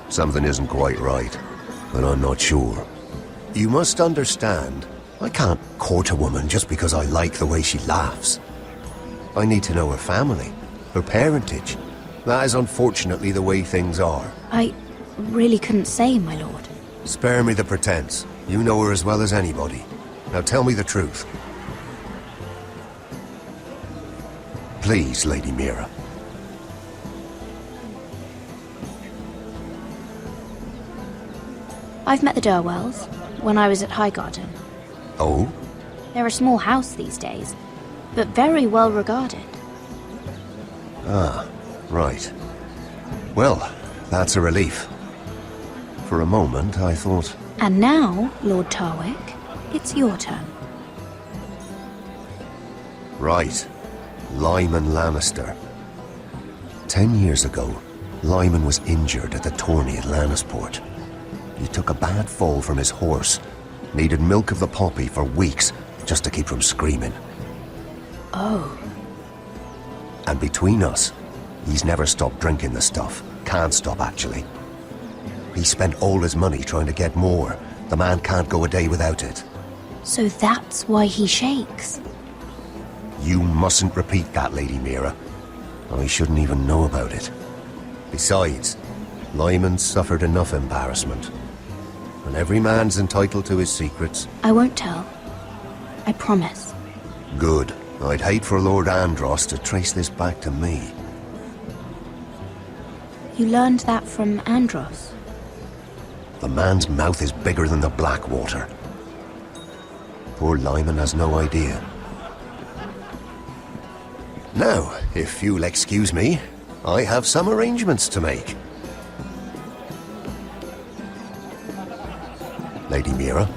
Something isn't quite right, but I'm not sure. You must understand, I can't court a woman just because I like the way she laughs. I need to know her family, her parentage. That is unfortunately the way things are. I really couldn't say, my lord. Spare me the pretense. You know her as well as anybody. Now tell me the truth. Please, Lady Mira. I've met the Durwells when I was at Highgarden. Oh? They're a small house these days, but very well regarded. Ah, right. Well, that's a relief. For a moment, I thought... And now, Lord Tarwick, it's your turn. Right. Lyman Lannister. 10 years ago, Lyman was injured at the tourney at Lannisport. He took a bad fall from his horse. Needed milk of the poppy for weeks just to keep from screaming. Oh. And between us, he's never stopped drinking the stuff. Can't stop, actually. He spent all his money trying to get more. The man can't go a day without it. So that's why he shakes. You mustn't repeat that, Lady Mira. I shouldn't even know about it. Besides, Lyman suffered enough embarrassment. And every man's entitled to his secrets. I won't tell. I promise. Good. I'd hate for Lord Andros to trace this back to me. You learned that from Andros? The man's mouth is bigger than the Blackwater. Poor Lyman has no idea. Now, if you'll excuse me, I have some arrangements to make. Lady Mira?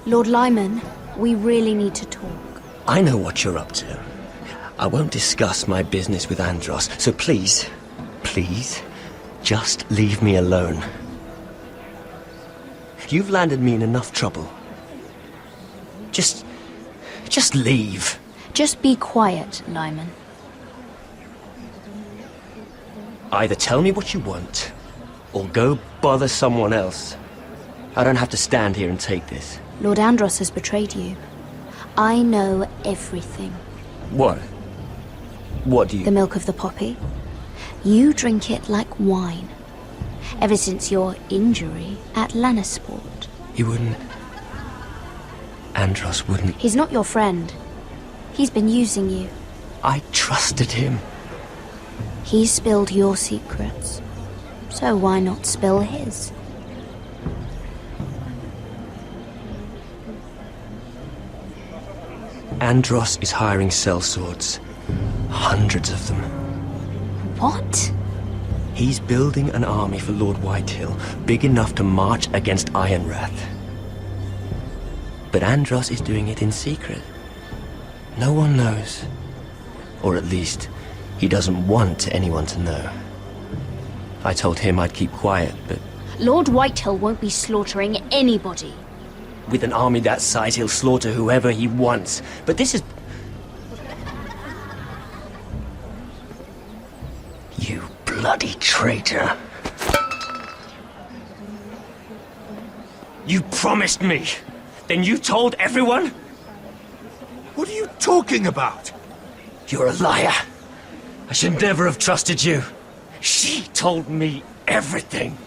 Lord Lyman, we really need to talk. I know what you're up to. I won't discuss my business with Andros, so please, just leave me alone. You've landed me in enough trouble. Just leave. Just be quiet, Lyman. Either tell me what you want, or go bother someone else. I don't have to stand here and take this. Lord Andros has betrayed you. I know everything. What? What do you... The milk of the poppy. You drink it like wine. Ever since your injury at Lannisport. He wouldn't... Andros wouldn't... He's not your friend. He's been using you. I trusted him. He spilled your secrets. So why not spill his? Andros is hiring sellswords. Hundreds of them. What? He's building an army for Lord Whitehill, big enough to march against Ironrath. But Andros is doing it in secret. No one knows. Or at least, he doesn't want anyone to know. I told him I'd keep quiet, but... Lord Whitehill won't be slaughtering anybody. With an army that size, he'll slaughter whoever he wants. But this is... traitor. You promised me. Then you told everyone? What are you talking about? You're a liar. I should never have trusted you. She told me everything.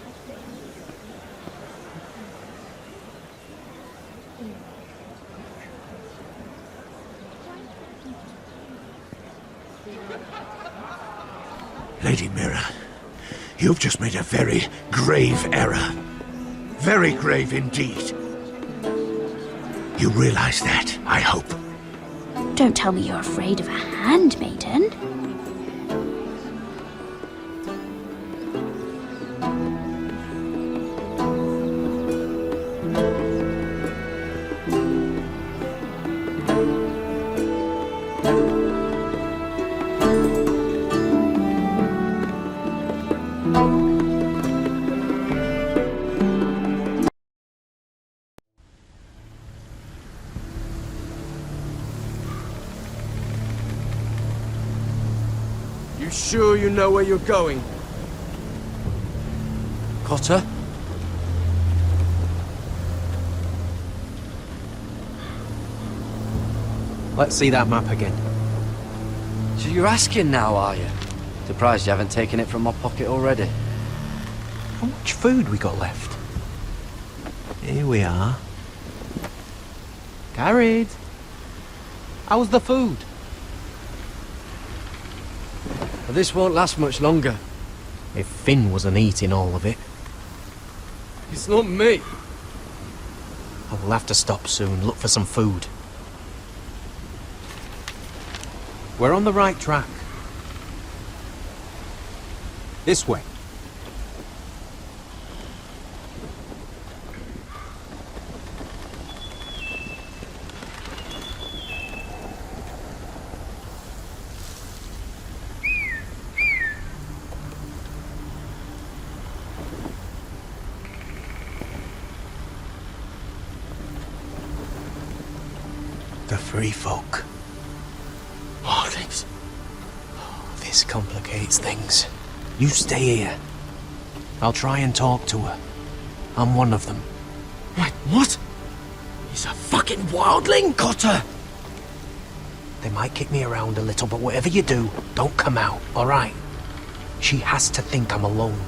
Lady Mira, you've just made a very grave error. Very grave indeed. You realize that, I hope. Don't tell me you're afraid of a handmaiden. You sure you know where you're going? Cotter? Let's see that map again. So you're asking now, are you? Surprised you haven't taken it from my pocket already. How much food we got left? Here we are. Carried. How's the food? Well, this won't last much longer. If Finn wasn't eating all of it. It's not me. I will have to stop soon, look for some food. We're on the right track. This way. The free folk. Morlings. This complicates things. You stay here. I'll try and talk to her. I'm one of them. Wait, what? He's a fucking wildling, Cotter! They might kick me around a little, but whatever you do, don't come out, alright? She has to think I'm alone.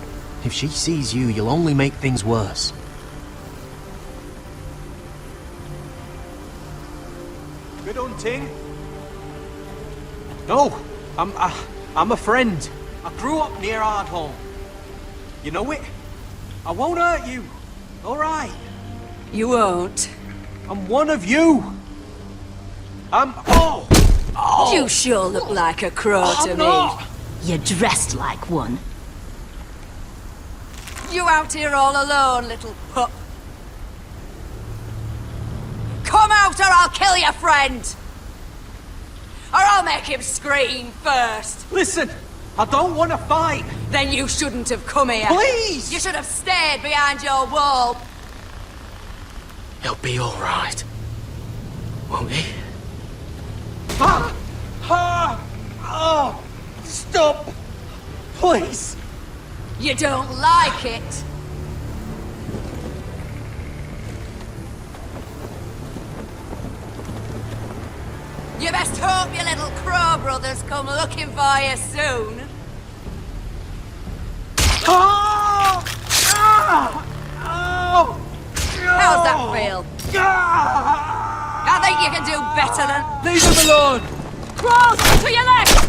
If she sees you, you'll only make things worse. Good hunting. No, I'm a friend. I grew up near Ardhall. You know it? I won't hurt you. All right. You won't. I'm one of you. Oh! You sure look like a crow to me. not. You're dressed like one. You out here all alone, little pup? Come out or I'll kill your friend! Or I'll make him scream first! Listen, I don't want to fight. Then you shouldn't have come here. Please! You should have stayed behind your wall. He'll be alright. Won't he? Oh! Stop! Please! You don't like it. You best hope your little crow brothers come looking for you soon. Oh! How's that feel? I think you can do better than... Leave him alone! Cross! To your left!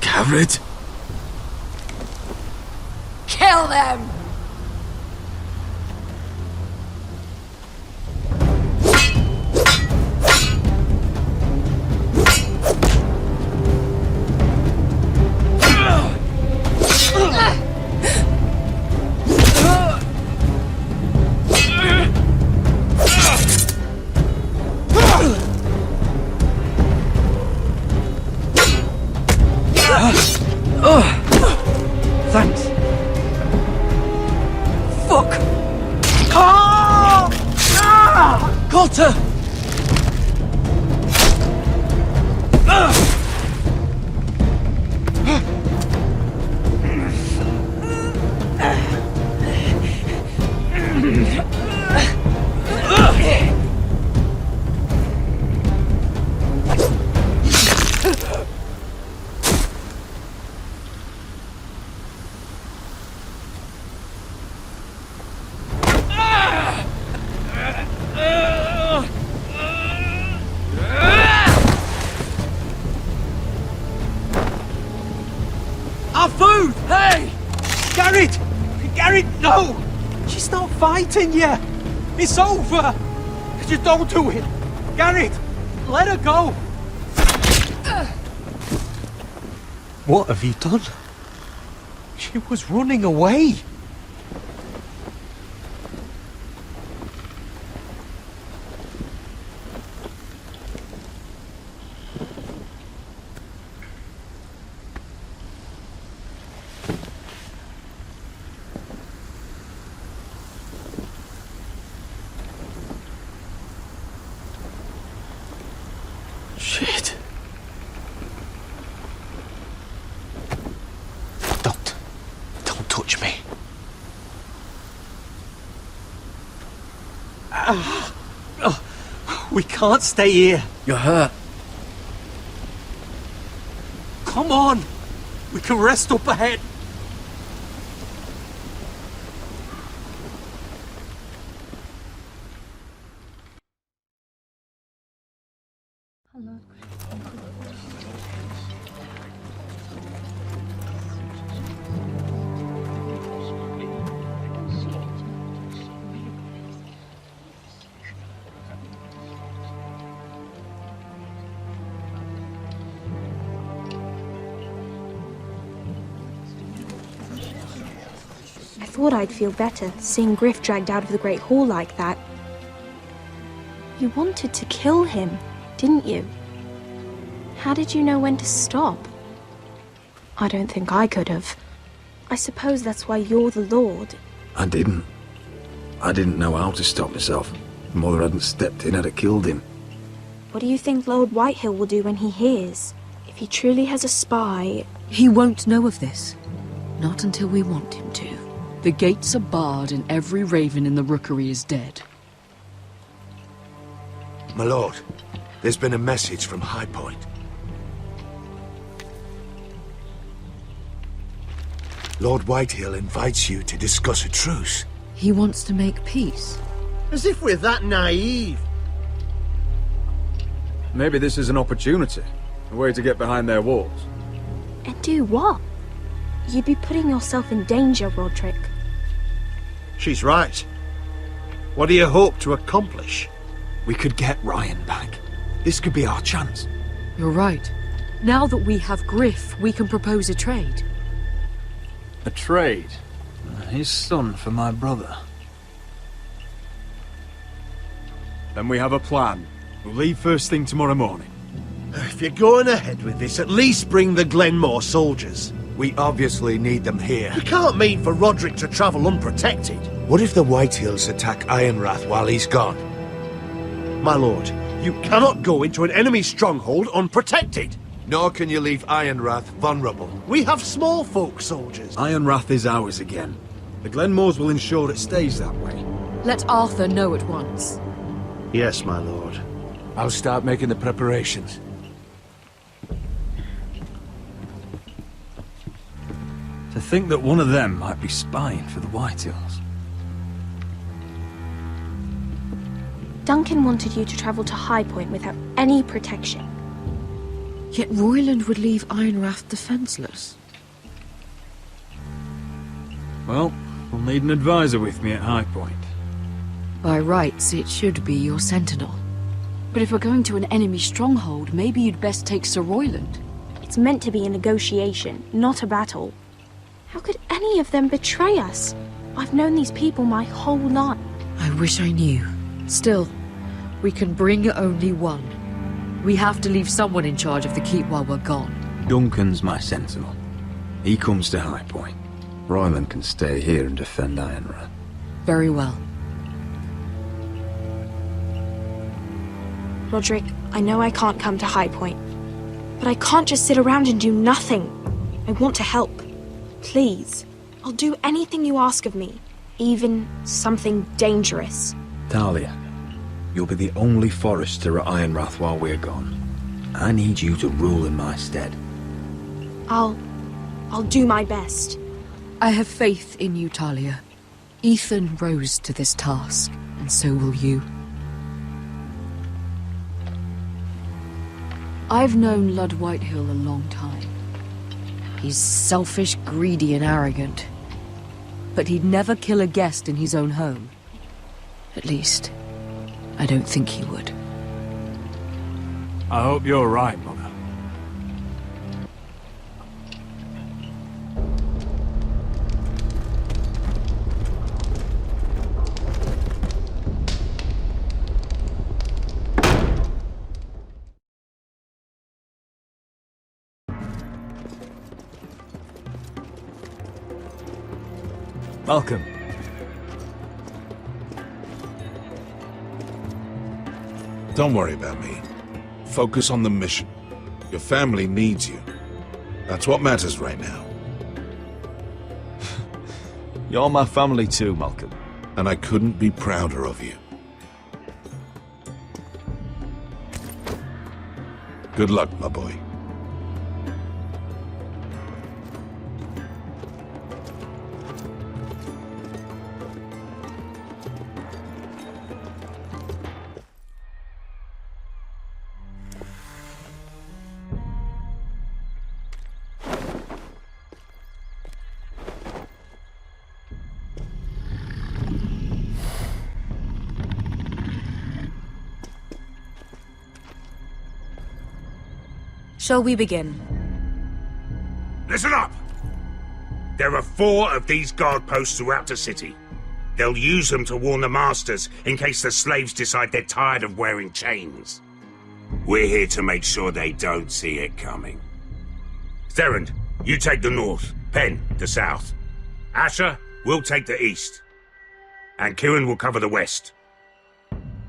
Garrett? Kill them! Thanks. Our food! Hey! Garrett! Garrett, no! She's not fighting yet! It's over! Just don't do it! Garrett! Let her go! What have you done? She was running away! Shit. Don't touch me. We can't stay here. You're hurt. Come on. We can rest up ahead. I thought I'd feel better seeing Griff dragged out of the Great Hall like that. You wanted to kill him, didn't you? How did you know when to stop? I don't think I could have. I suppose that's why you're the Lord. I didn't. I didn't know how to stop myself. Mother hadn't stepped in, I'd have killed him. What do you think Lord Whitehill will do when he hears? If he truly has a spy... He won't know of this. Not until we want him to. The gates are barred and every raven in the rookery is dead. My lord, there's been a message from High Point. Lord Whitehill invites you to discuss a truce. He wants to make peace. As if we're that naive. Maybe this is an opportunity. A way to get behind their walls. And do what? You'd be putting yourself in danger, Roderick. She's right. What do you hope to accomplish? We could get Ryan back. This could be our chance. You're right. Now that we have Griff, we can propose a trade. A trade? His son for my brother. Then we have a plan. We'll leave first thing tomorrow morning. If you're going ahead with this, at least bring the Glenmore soldiers. We obviously need them here. You can't mean for Roderick to travel unprotected. What if the Whitehills attack Ironrath while he's gone? My lord, you cannot go into an enemy stronghold unprotected. Nor can you leave Ironrath vulnerable. We have small folk soldiers. Ironrath is ours again. The Glenmores will ensure it stays that way. Let Arthur know at once. Yes, my lord. I'll start making the preparations. To think that one of them might be spying for the Whitehills. Duncan wanted you to travel to High Point without any protection. Yet Royland would leave Ironrath defenseless. Well, we'll need an advisor with me at High Point. By rights, it should be your sentinel. But if we're going to an enemy stronghold, maybe you'd best take Sir Royland. It's meant to be a negotiation, not a battle. How could any of them betray us? I've known these people my whole life. I wish I knew. Still, we can bring only one. We have to leave someone in charge of the keep while we're gone. Duncan's my sentinel. He comes to High Point. Royland can stay here and defend Ironrath. Very well. Roderick, I know I can't come to High Point, but I can't just sit around and do nothing. I want to help. Please. I'll do anything you ask of me. Even something dangerous. Talia, you'll be the only Forester at Ironrath while we're gone. I need you to rule in my stead. I'll do my best. I have faith in you, Talia. Ethan rose to this task, and so will you. I've known Lud Whitehill a long time. He's selfish, greedy, and arrogant. But he'd never kill a guest in his own home. At least, I don't think he would. I hope you're right, Mother. Welcome. Don't worry about me. Focus on the mission. Your family needs you. That's what matters right now. You're my family too, Malcolm. And I couldn't be prouder of you. Good luck, my boy. Shall we begin? Listen up! There are 4 of these guard posts throughout the city. They'll use them to warn the masters in case the slaves decide they're tired of wearing chains. We're here to make sure they don't see it coming. Therend, you take the north. Penn, the south. Asher, we'll take the east. And Kieran will cover the west.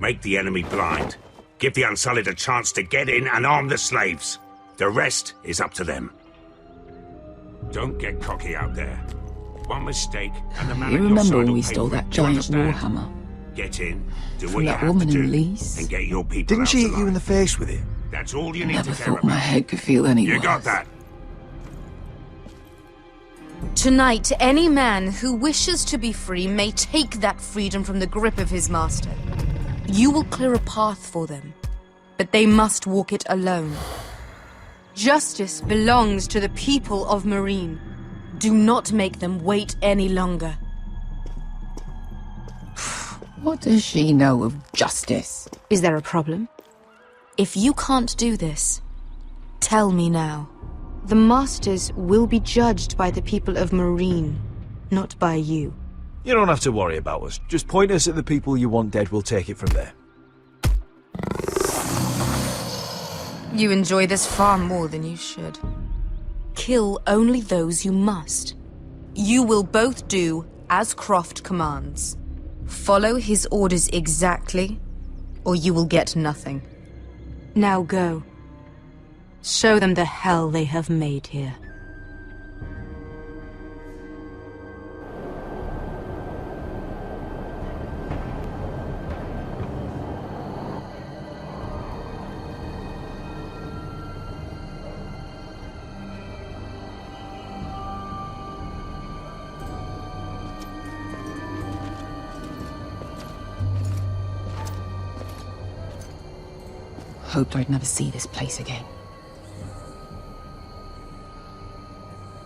Make the enemy blind. Give the Unsullied a chance to get in and arm the slaves. The rest is up to them. Don't get cocky out there. One mistake and the man You at your remember side when will we pay stole for it. that Do you giant understand? warhammer? Get in, do From what you that have to woman in do, Leeds? and get your people Didn't out she hit alive. you in the face with it? That's all you need Never to care thought about. my head could feel any You worse. got that? Tonight, any man who wishes to be free may take that freedom from the grip of his master. You will clear a path for them, but they must walk it alone. Justice belongs to the people of Marine. Do not make them wait any longer. What does she know of justice? Is there a problem? If you can't do this, tell me now. The Masters will be judged by the people of Marine, not by you. You don't have to worry about us. Just point us at the people you want dead, we'll take it from there. You enjoy this far more than you should. Kill only those you must. You will both do as Croft commands. Follow his orders exactly, or you will get nothing. Now go. Show them the hell they have made here. Hoped I'd never see this place again.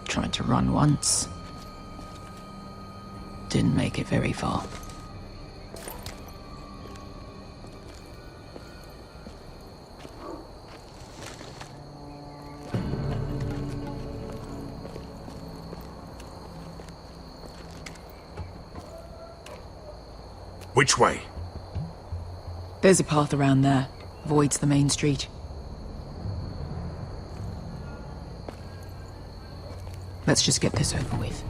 Tried to run once. Didn't make it very far. Which way? There's a path around there. Voids the main street. Let's just get this over with.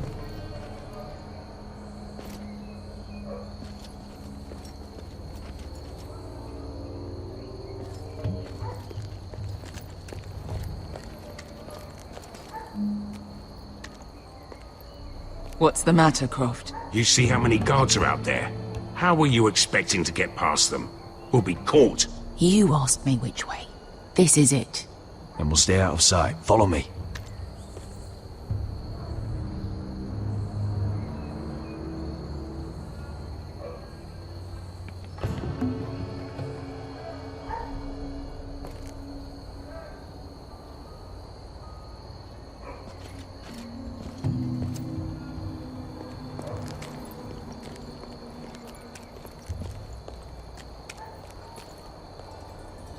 What's the matter, Croft? You see how many guards are out there? How were you expecting to get past them? We'll be caught. You asked me which way. This is it. And we'll stay out of sight. Follow me.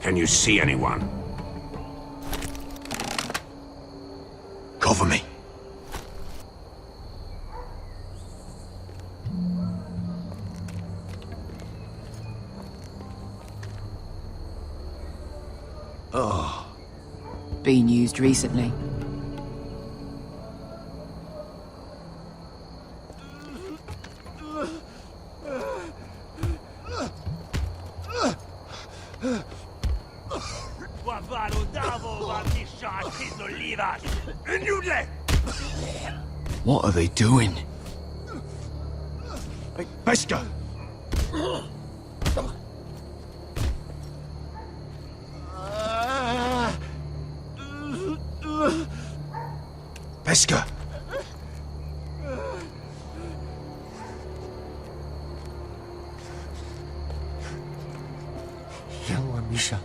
Can you see anyone? Cover me. Oh. Been used recently. What are they doing? Hey, Beskha! Beskha! Yelwa Misha,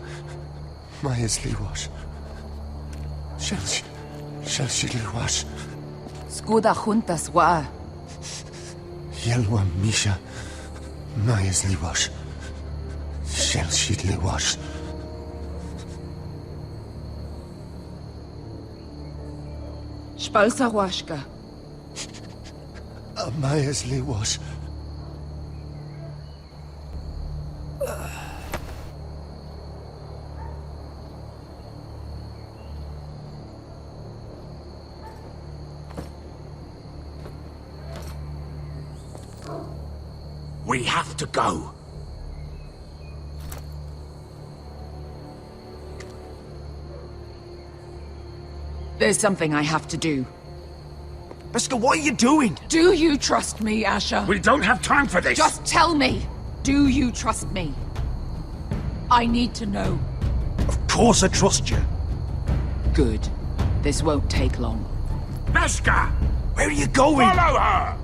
Maya's Liwash. Shelshi Liwash. Skuda juntas wa. Yelwa Misha, Maya's Liwash. Shelshi Liwash. Spalsa washka. Maya's Liwash. We have to go. There's something I have to do. Beskha, what are you doing? Do you trust me, Asher? We don't have time for this! Just tell me! Do you trust me? I need to know. Of course I trust you. Good. This won't take long. Beskha! Where are you going? Follow her!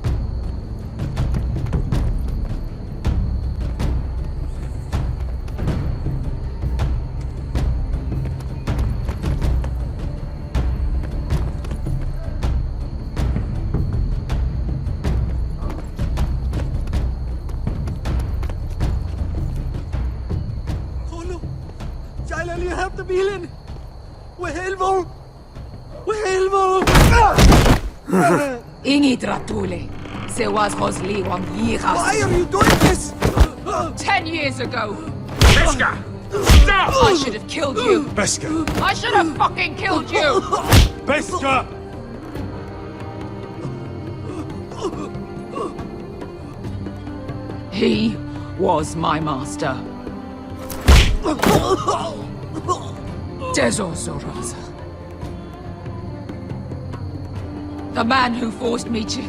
Bilen! Wehelvo! Wehelvo! Ingi Dratule. Se was Rosli Wang Yiras. Why are you doing this? 10 years ago. Beskha! Stop! I should have killed you. Beskha! I should have fucking killed you! Beskha! He was my master. Dezo Zoraza. The man who forced me to...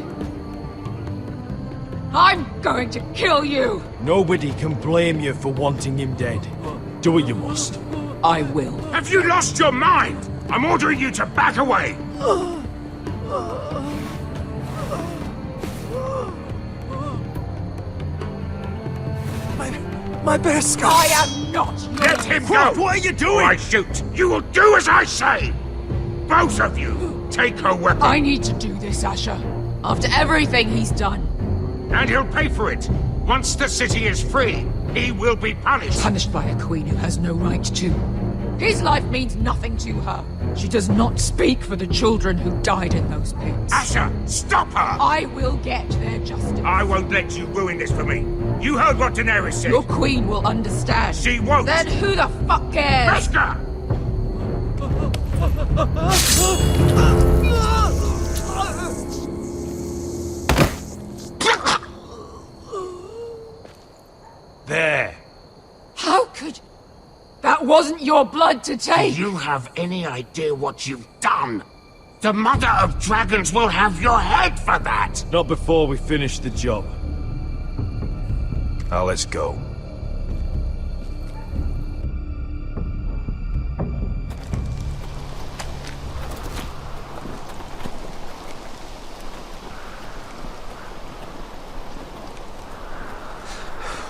I'm going to kill you! Nobody can blame you for wanting him dead. Do what you must. I will. Have you lost your mind? I'm ordering you to back away! My Beskha! I am not yours! Let him go! What are you doing? I shoot! You will do as I say! Both of you, take her weapon! I need to do this, Asher. After everything he's done. And he'll pay for it! Once the city is free, he will be punished! Punished by a queen who has no right to. His life means nothing to her. She does not speak for the children who died in those pits. Asher, stop her! I will get their justice. I won't let you ruin this for me. You heard what Daenerys said. Your queen will understand. She won't. Then who the fuck cares? Beskha! There. How could... That wasn't your blood to take! Do you have any idea what you've done? The Mother of Dragons will have your head for that! Not before we finish the job. Now let's go.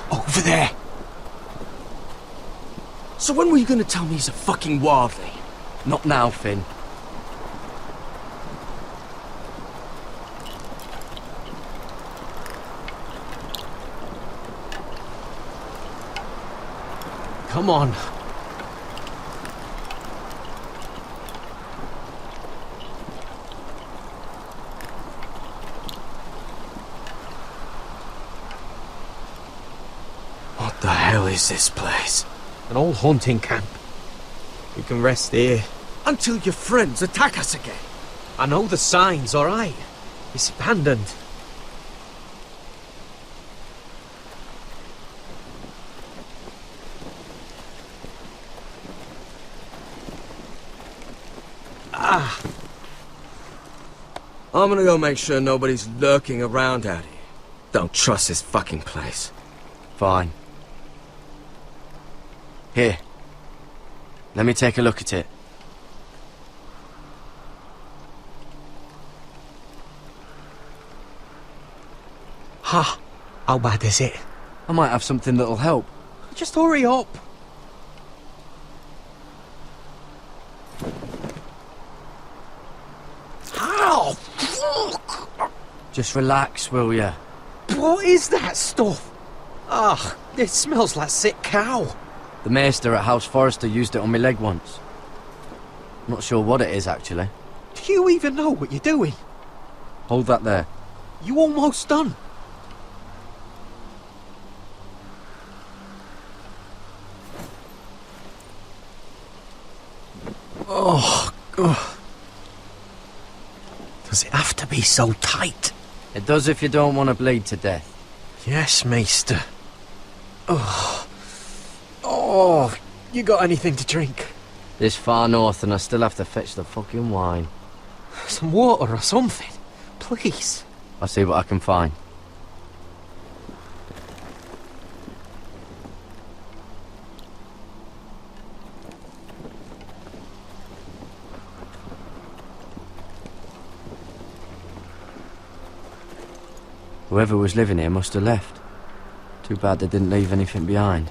Over there! So when were you gonna tell me he's a fucking wildling? Not now, Finn. Come on. What the hell is this place? An old hunting camp. We can rest here. Until your friends attack us again. I know the signs, alright? It's abandoned. I'm gonna go make sure nobody's lurking around out here. Don't trust this fucking place. Fine. Here. Let me take a look at it. Ha! How bad is it? I might have something that'll help. Just hurry up. How? Fuck! Just relax, will ya? What is that stuff? Ah, it smells like sick cow. The maester at House Forrester used it on my leg once. Not sure what it is, actually. Do you even know what you're doing? Hold that there. You almost done. Oh, God. Does it have to be so tight? It does if you don't want to bleed to death. Yes, Maester. Oh. Oh, you got anything to drink? This far north and I still have to fetch the fucking wine. Some water or something, please. I'll see what I can find. Whoever was living here must have left. Too bad they didn't leave anything behind.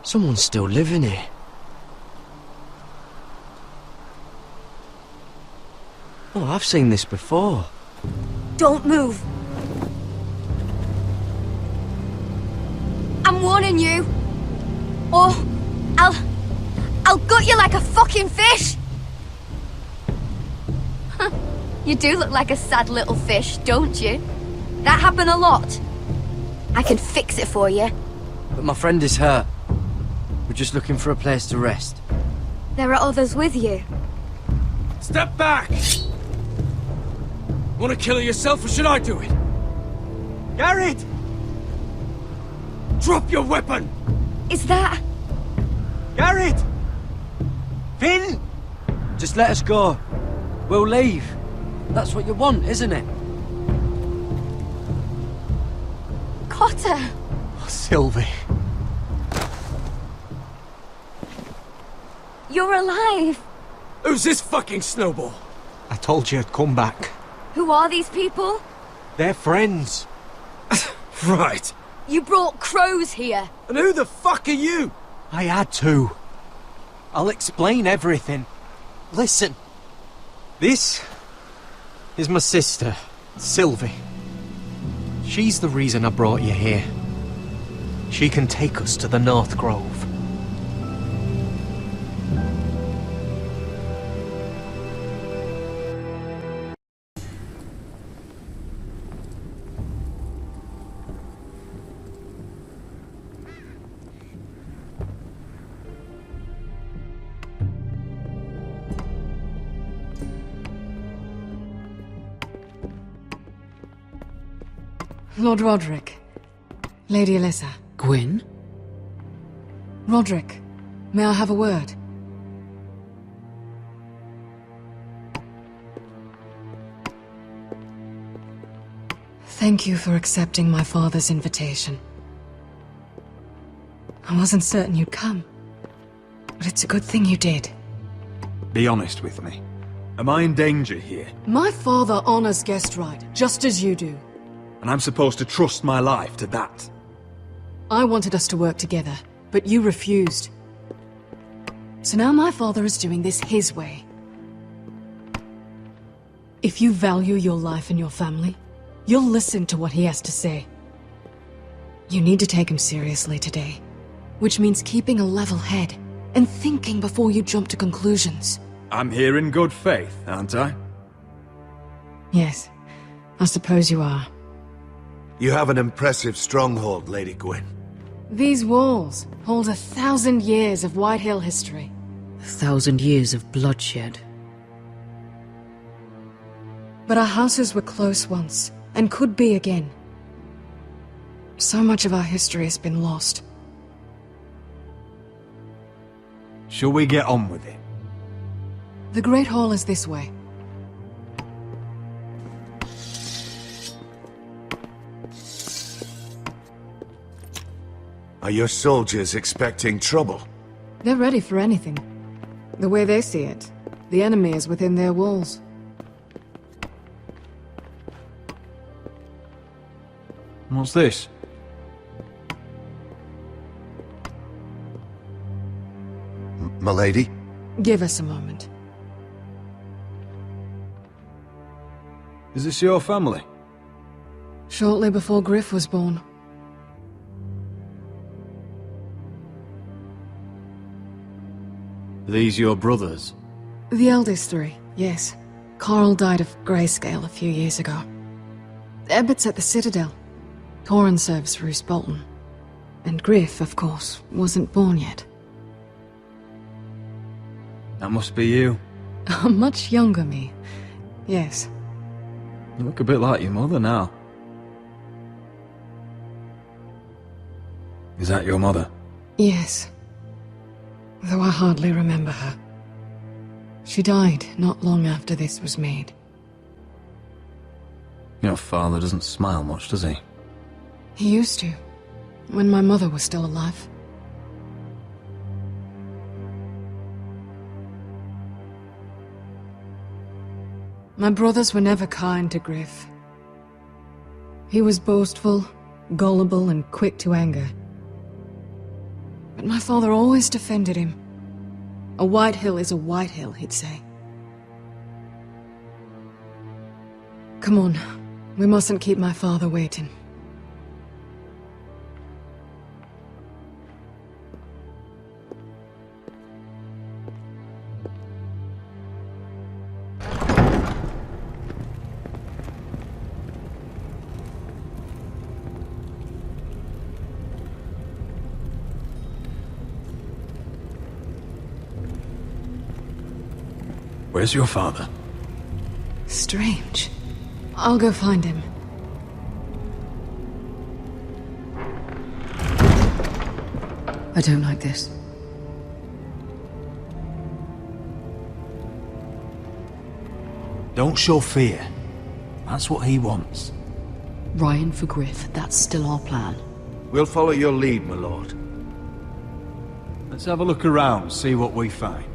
Someone's still living here. Oh, I've seen this before. Don't move. I'm warning you. Or I'll gut you like a fucking fish. You do look like a sad little fish, don't you? That happened a lot. I can fix it for you. But my friend is hurt. We're just looking for a place to rest. There are others with you. Step back! Want to kill her yourself, or should I do it? Garrett! Drop your weapon! Is that... Garrett! Finn! Just let us go. We'll leave. That's what you want, isn't it? Cotter! Oh, Sylvie. You're alive! Who's this fucking snowball? I told you I'd come back. Who are these people? They're friends. Right. You brought crows here. And who the fuck are you? I had to. I'll explain everything. Listen. This is my sister, Sylvie. She's the reason I brought you here. She can take us to the North Grove. Lord Roderick. Lady Alyssa. Gwyn? Roderick, may I have a word? Thank you for accepting my father's invitation. I wasn't certain you'd come, but it's a good thing you did. Be honest with me. Am I in danger here? My father honors guest right, just as you do. And I'm supposed to trust my life to that? I wanted us to work together, but you refused. So now my father is doing this his way. If you value your life and your family, you'll listen to what he has to say. You need to take him seriously today, which means keeping a level head and thinking before you jump to conclusions. I'm here in good faith, aren't I? Yes, I suppose you are. You have an impressive stronghold, Lady Gwyn. These walls hold 1,000 years of Whitehill history. 1,000 years of bloodshed. But our houses were close once, and could be again. So much of our history has been lost. Shall we get on with it? The Great Hall is this way. Are your soldiers expecting trouble? They're ready for anything. The way they see it, the enemy is within their walls. What's this? Milady? Give us a moment. Is this your family? Shortly before Griff was born. These your brothers? The eldest three, yes. Carl died of grayscale a few years ago. Ebbett's at the Citadel. Torin serves Roose Bolton. And Griff, of course, wasn't born yet. That must be you. A much younger me. Yes. You look a bit like your mother now. Is that your mother? Yes. Though I hardly remember her. She died not long after this was made. Your father doesn't smile much, does he? He used to, when my mother was still alive. My brothers were never kind to Griff. He was boastful, gullible, and quick to anger. But my father always defended him. A Whitehill is a Whitehill, he'd say. Come on, we mustn't keep my father waiting. Where's your father? Strange. I'll go find him. I don't like this. Don't show fear. That's what he wants. Ryan for Griff, that's still our plan. We'll follow your lead, my lord. Let's have a look around, see what we find.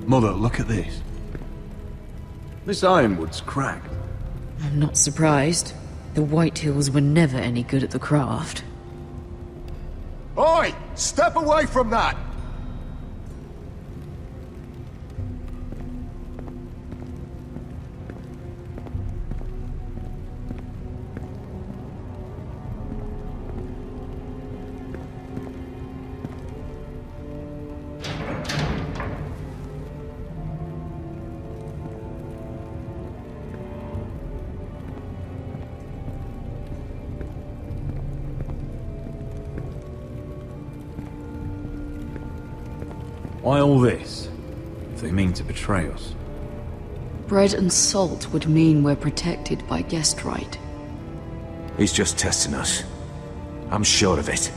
Mother, look at this. This ironwood's cracked. I'm not surprised. The Whitehills were never any good at the craft. Oi! Step away from that! Why all this? If they mean to betray us. Bread and salt would mean we're protected by guest right. He's just testing us. I'm sure of it.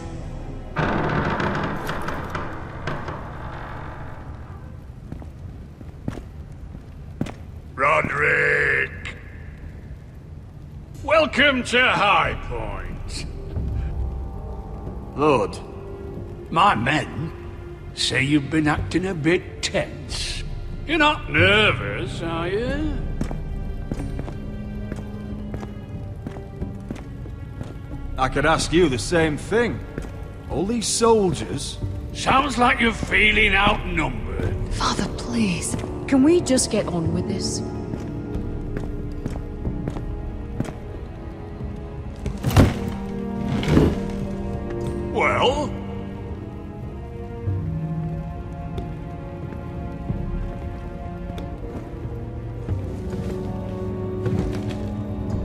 Roderick! Welcome to High Point. Lord, my men say you've been acting a bit tense. You're not nervous, are you? I could ask you the same thing. All these soldiers... Sounds like you're feeling outnumbered. Father, please. Can we just get on with this? Well?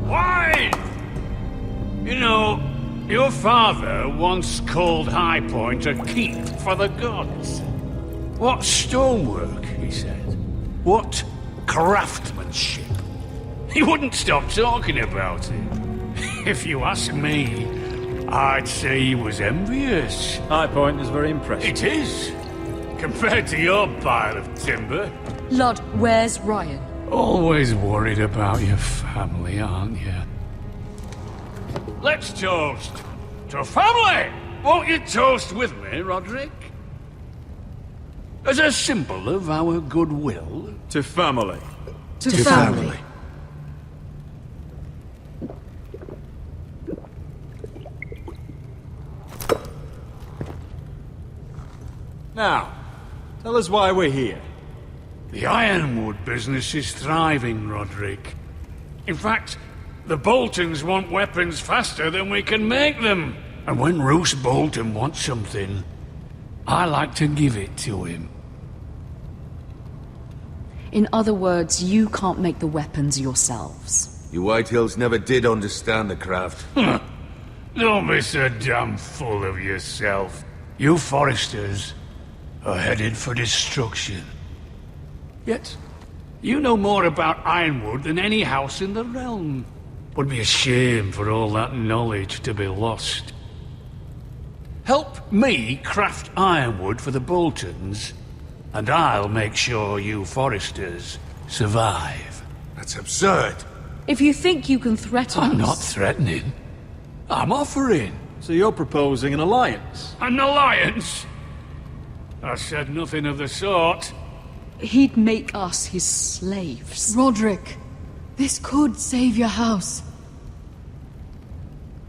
Why? You know, your father once called High Point a keep for the gods. What stonework, he said. What craftsmanship. He wouldn't stop talking about it. If you ask me, I'd say he was envious. High Point is very impressive. It is. Compared to your pile of timber. Lord, where's Ryan? Always worried about your family, aren't you? Let's toast to family! Won't you toast with me, Roderick? As a symbol of our goodwill. To family. To family. Now, tell us why we're here. The Ironwood business is thriving, Roderick. In fact, the Boltons want weapons faster than we can make them. And when Roose Bolton wants something, I like to give it to him. In other words, you can't make the weapons yourselves. You Whitehills never did understand the craft. Don't be so damn full of yourself. You Foresters are headed for destruction. Yet, you know more about Ironwood than any house in the realm. Would be a shame for all that knowledge to be lost. Help me craft Ironwood for the Boltons, and I'll make sure you Foresters survive. That's absurd. If you think you can threaten us... I'm not threatening. I'm offering. So you're proposing an alliance? An alliance? I said nothing of the sort. He'd make us his slaves. Roderick, this could save your house.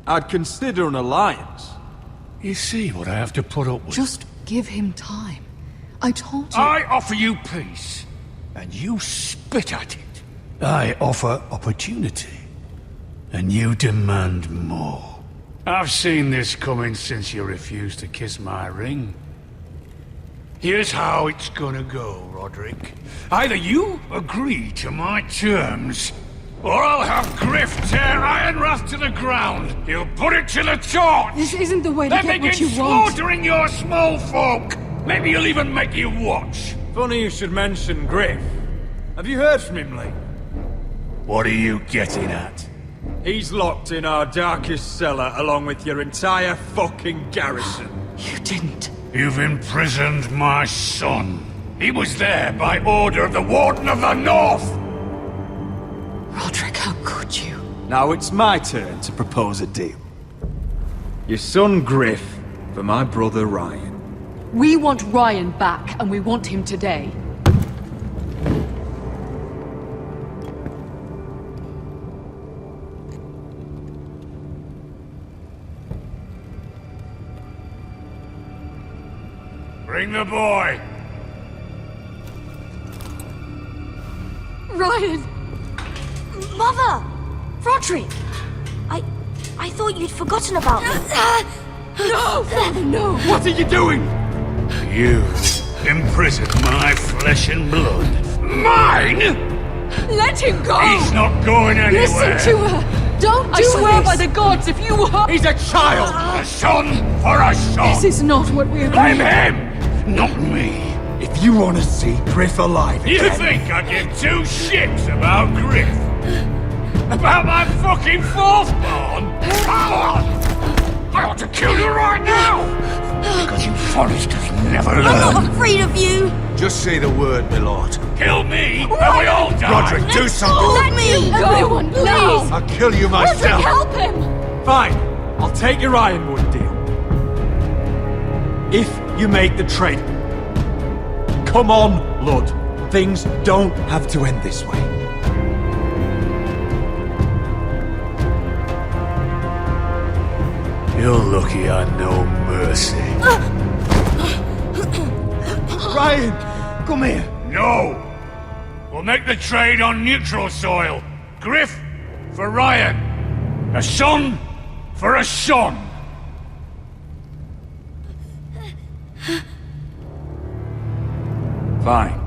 I'd consider an alliance. You see what I have to put up with? Just give him time. I told you... I offer you peace, and you spit at it. I offer opportunity, and you demand more. I've seen this coming since you refused to kiss my ring. Here's how it's gonna go, Roderick. Either you agree to my terms, or I'll have Griff tear Ironrath to the ground. He'll put it to the torch. This isn't the way to then get what begin you want. slaughtering your small folk. Maybe he'll even make you watch. Funny you should mention Griff. Have you heard from him lately? What are you getting at? He's locked in our darkest cellar along with your entire fucking garrison. You didn't. You've imprisoned my son. He was there by order of the Warden of the North! Roderick, how could you? Now it's my turn to propose a deal. Your son Griff for my brother Ryan. We want Ryan back, and we want him today. Bring the boy! Ryan! Mother! Roderick! I thought you'd forgotten about me. No! Father, no! What are you doing? You imprisoned my flesh and blood. Mine?! Let him go! He's not going anywhere! Listen to her! Don't do I swear by the gods, if you hurt... He's a child! A son for a son! This is not what we agreed. Blame him! Not me. If you want to see Griff alive again... You think I give two shits about Griff? About my fucking fourth born? I ought to kill you right now! Because you Foresters never learn. I'm not afraid of you! Just say the word, my lord. Kill me, and we all die! Roderick, do something! Let me go! Everyone, please! I'll kill you Roderick, myself! help him! Fine. I'll take your Ironwood deal. If you make the trade. Come on, Lud. Things don't have to end this way. You're lucky I know mercy. Ryan, come here. No! We'll make the trade on neutral soil. Griff for Ryan. A son for a son. Fine.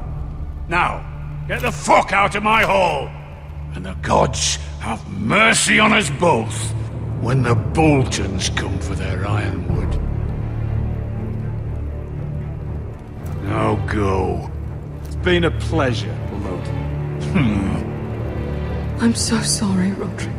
Now, get the fuck out of my hall. And the gods have mercy on us both when the Boltons come for their ironwood. Now go. It's been a pleasure, Lud. I'm so sorry, Roderick.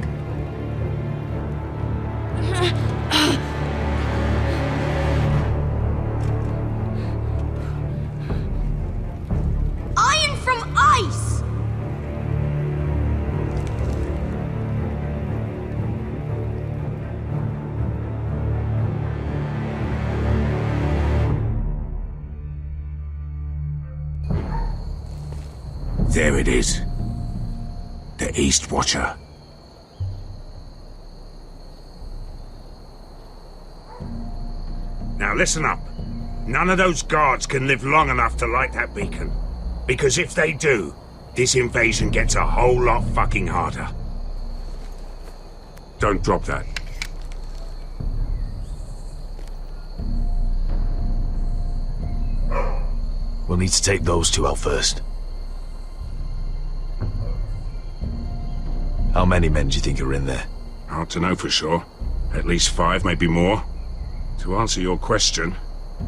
Iron from ice! There it is. The East Watcher. Now listen up. None of those guards can live long enough to light that beacon. Because if they do, this invasion gets a whole lot fucking harder. Don't drop that. We'll need to take those two out first. How many men do you think are in there? Hard to know for sure. At least 5, maybe more. To answer your question,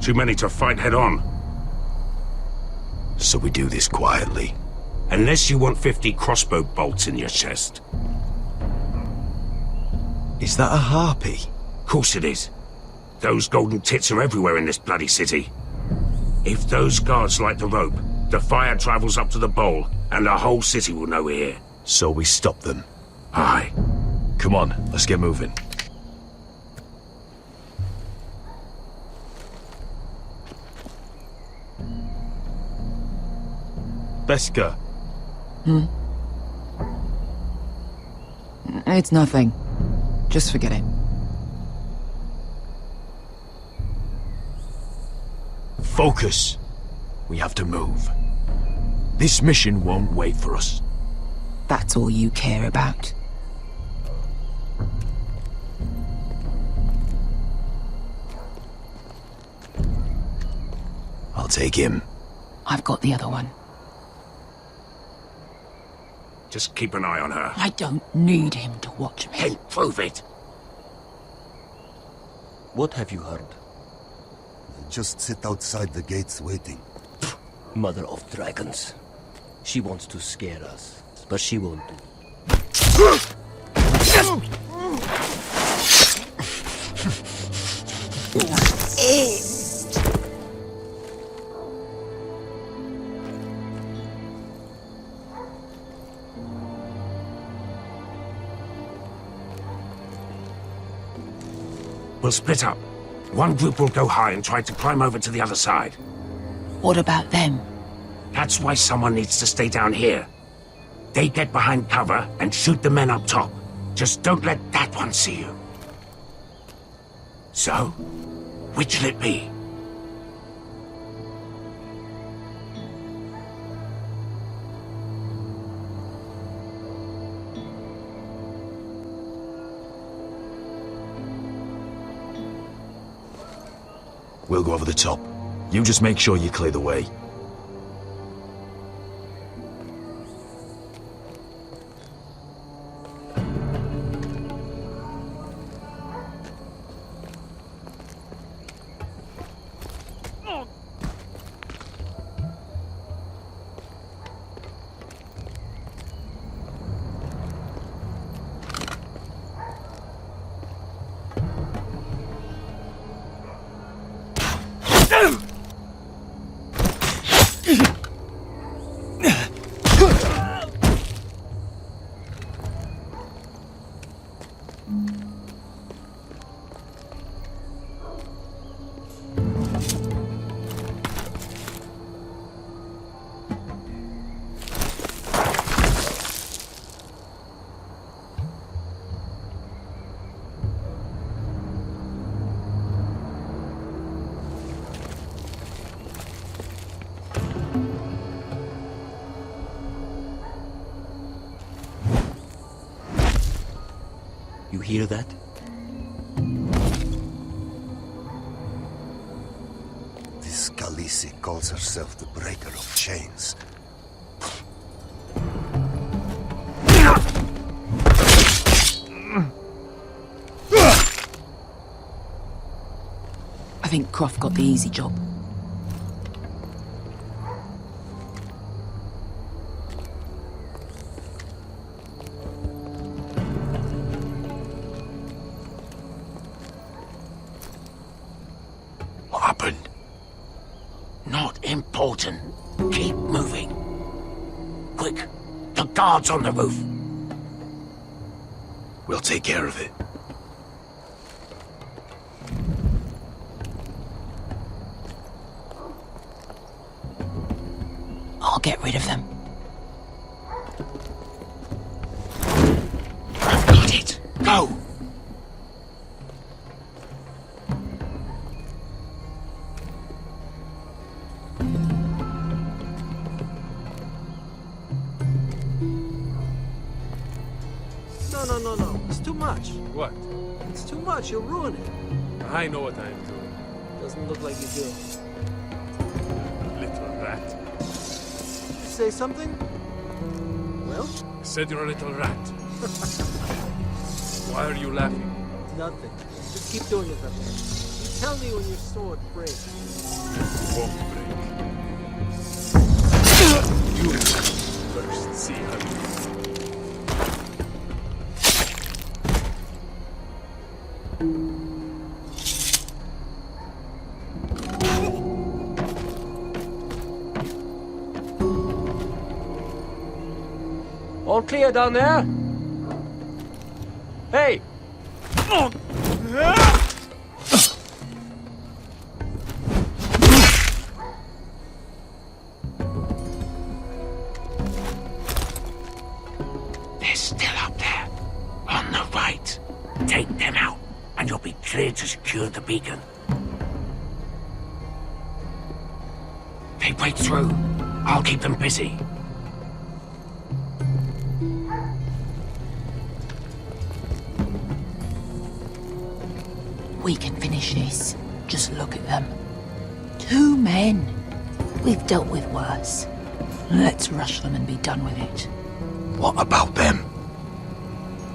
too many to fight head on. So we do this quietly. Unless you want 50 crossbow bolts in your chest. Is that a harpy? Course it is. Those golden tits are everywhere in this bloody city. If those guards light the rope, the fire travels up to the bowl, and the whole city will know we're here. So we stop them. Aye. Come on, let's get moving. Beskha. It's nothing. Just forget it. Focus. We have to move. This mission won't wait for us. That's all you care about. I'll take him. I've got the other one. Just keep an eye on her. I don't need him to watch me. Hey, prove it. What have you heard? Just sit outside the gates waiting. Mother of Dragons. She wants to scare us, but she won't do. We'll split up. One group will go high and try to climb over to the other side. What about them? That's why someone needs to stay down here. They get behind cover and shoot the men up top. Just don't let that one see you. So, which'll it be? We'll go over the top. You just make sure you clear the way. You hear that? This Khaleesi calls herself the Breaker of Chains. I think Croft got the easy job. What happened? Not important. Keep moving. Quick, the guards on the roof. We'll take care of it. I'll get rid of them. I've got it. Go! No. It's too much. What? It's too much. You'll ruin it. I know what I am doing. Doesn't look like you do. Little rat. Say something? Well? I said you're a little rat. Why are you laughing? Nothing. Just keep doing it that way. You tell me when your sword breaks. It won't break. You first see how you All clear down there? Hey! They're still up there. On the right. Take them out, and you'll be clear to secure the beacon. They break through. I'll keep them busy. We can finish this. Just look at them. 2 men. We've dealt with worse. Let's rush them and be done with it. What about them?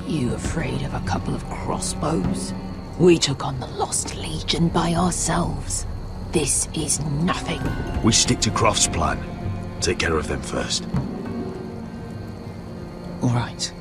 You afraid of a couple of crossbows? We took on the Lost Legion by ourselves. This is nothing. We stick to Croft's plan. Take care of them first. All right.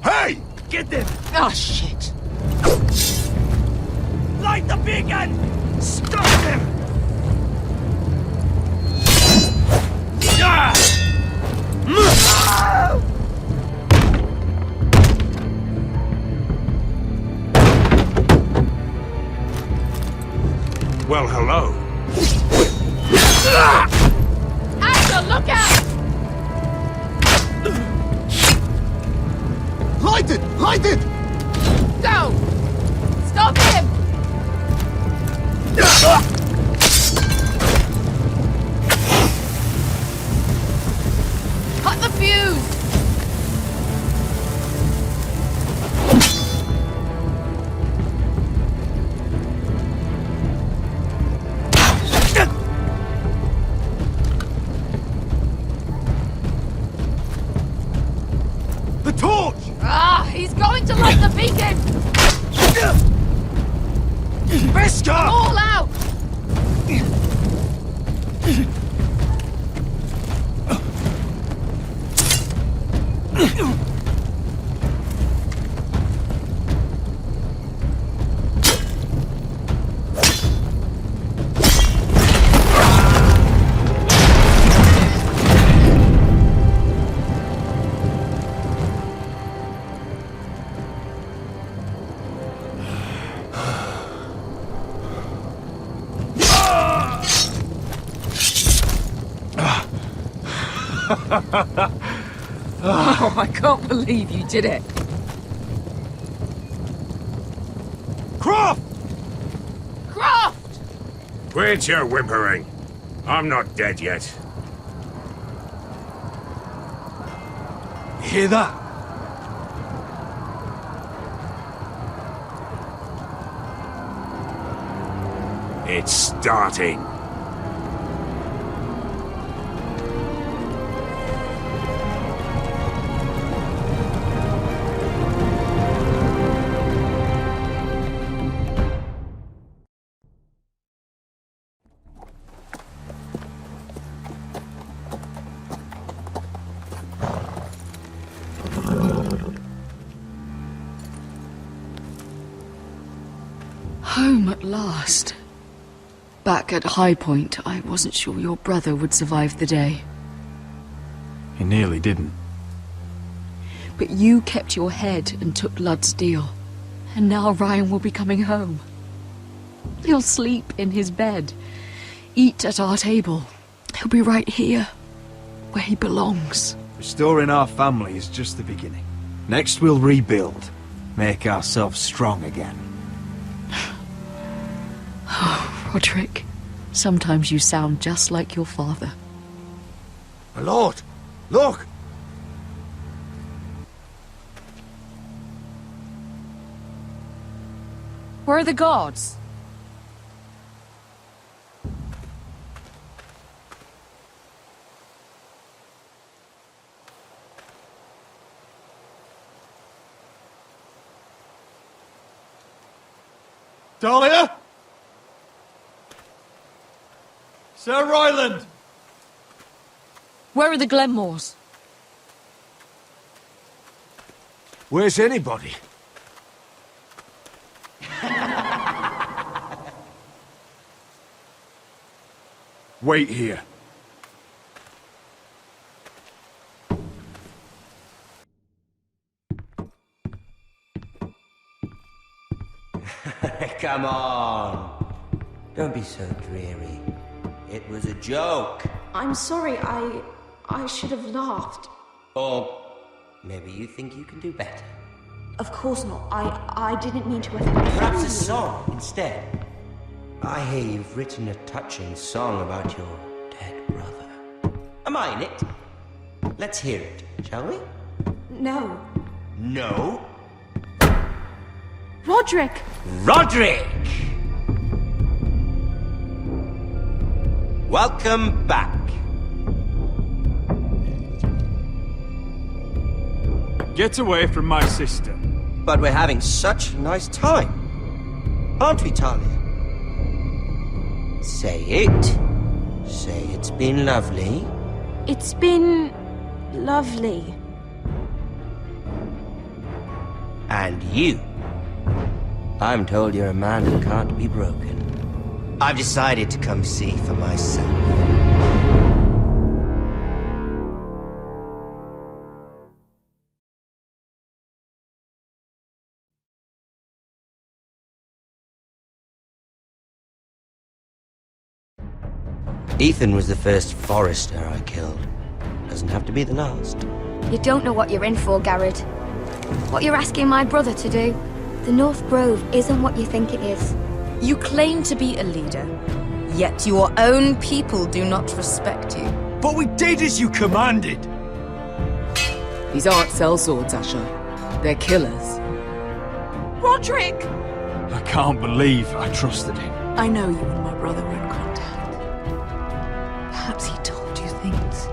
Hey! Get them! Oh, shit. Light the beacon! Stop them! Ah! Well, hello. Asher, look out! Light it! Light it! Go! Stop him! Cut the fuse! The torch! Ah, he's going to light the beacon! Beskar! All out! Oh, I can't believe you did it. Croft! Croft! Quit your whimpering. I'm not dead yet. You hear that? It's starting. Home at last. Back at High Point, I wasn't sure your brother would survive the day. He nearly didn't. But you kept your head and took Ludd's deal. And now Ryan will be coming home. He'll sleep in his bed, eat at our table. He'll be right here, where he belongs. Restoring our family is just the beginning. Next we'll rebuild. Make ourselves strong again. Oh, Roderick, sometimes you sound just like your father. My lord, look! Where are the guards? Dahlia? Sir Ryland! Where are the Glenmores? Where's anybody? Wait here. Come on. Don't be so dreary. It was a joke. I'm sorry, I should have laughed. Or maybe you think you can do better. Of course not. I didn't mean to offend you. Perhaps a song instead. I hear you've written a touching song about your dead brother. Am I in it? Let's hear it, shall we? No. No? Roderick! Roderick! Welcome back. Get away from my sister. But we're having such a nice time. Aren't we, Talia? Say it. Say it's been lovely. It's been lovely. And you. I'm told you're a man who can't be broken. I've decided to come see for myself. Ethan was the first Forrester I killed. Doesn't have to be the last. You don't know what you're in for, Garrett. What you're asking my brother to do. The North Grove isn't what you think it is. You claim to be a leader, yet your own people do not respect you. But we did as you commanded! These aren't sellswords, Asher. They're killers. Roderick! I can't believe I trusted him. I know you and my brother were in contact. Perhaps he told you things.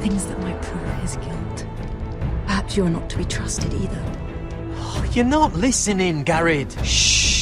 Things that might prove his guilt. Perhaps you're not to be trusted either. Oh, you're not listening, Garrett. Shh!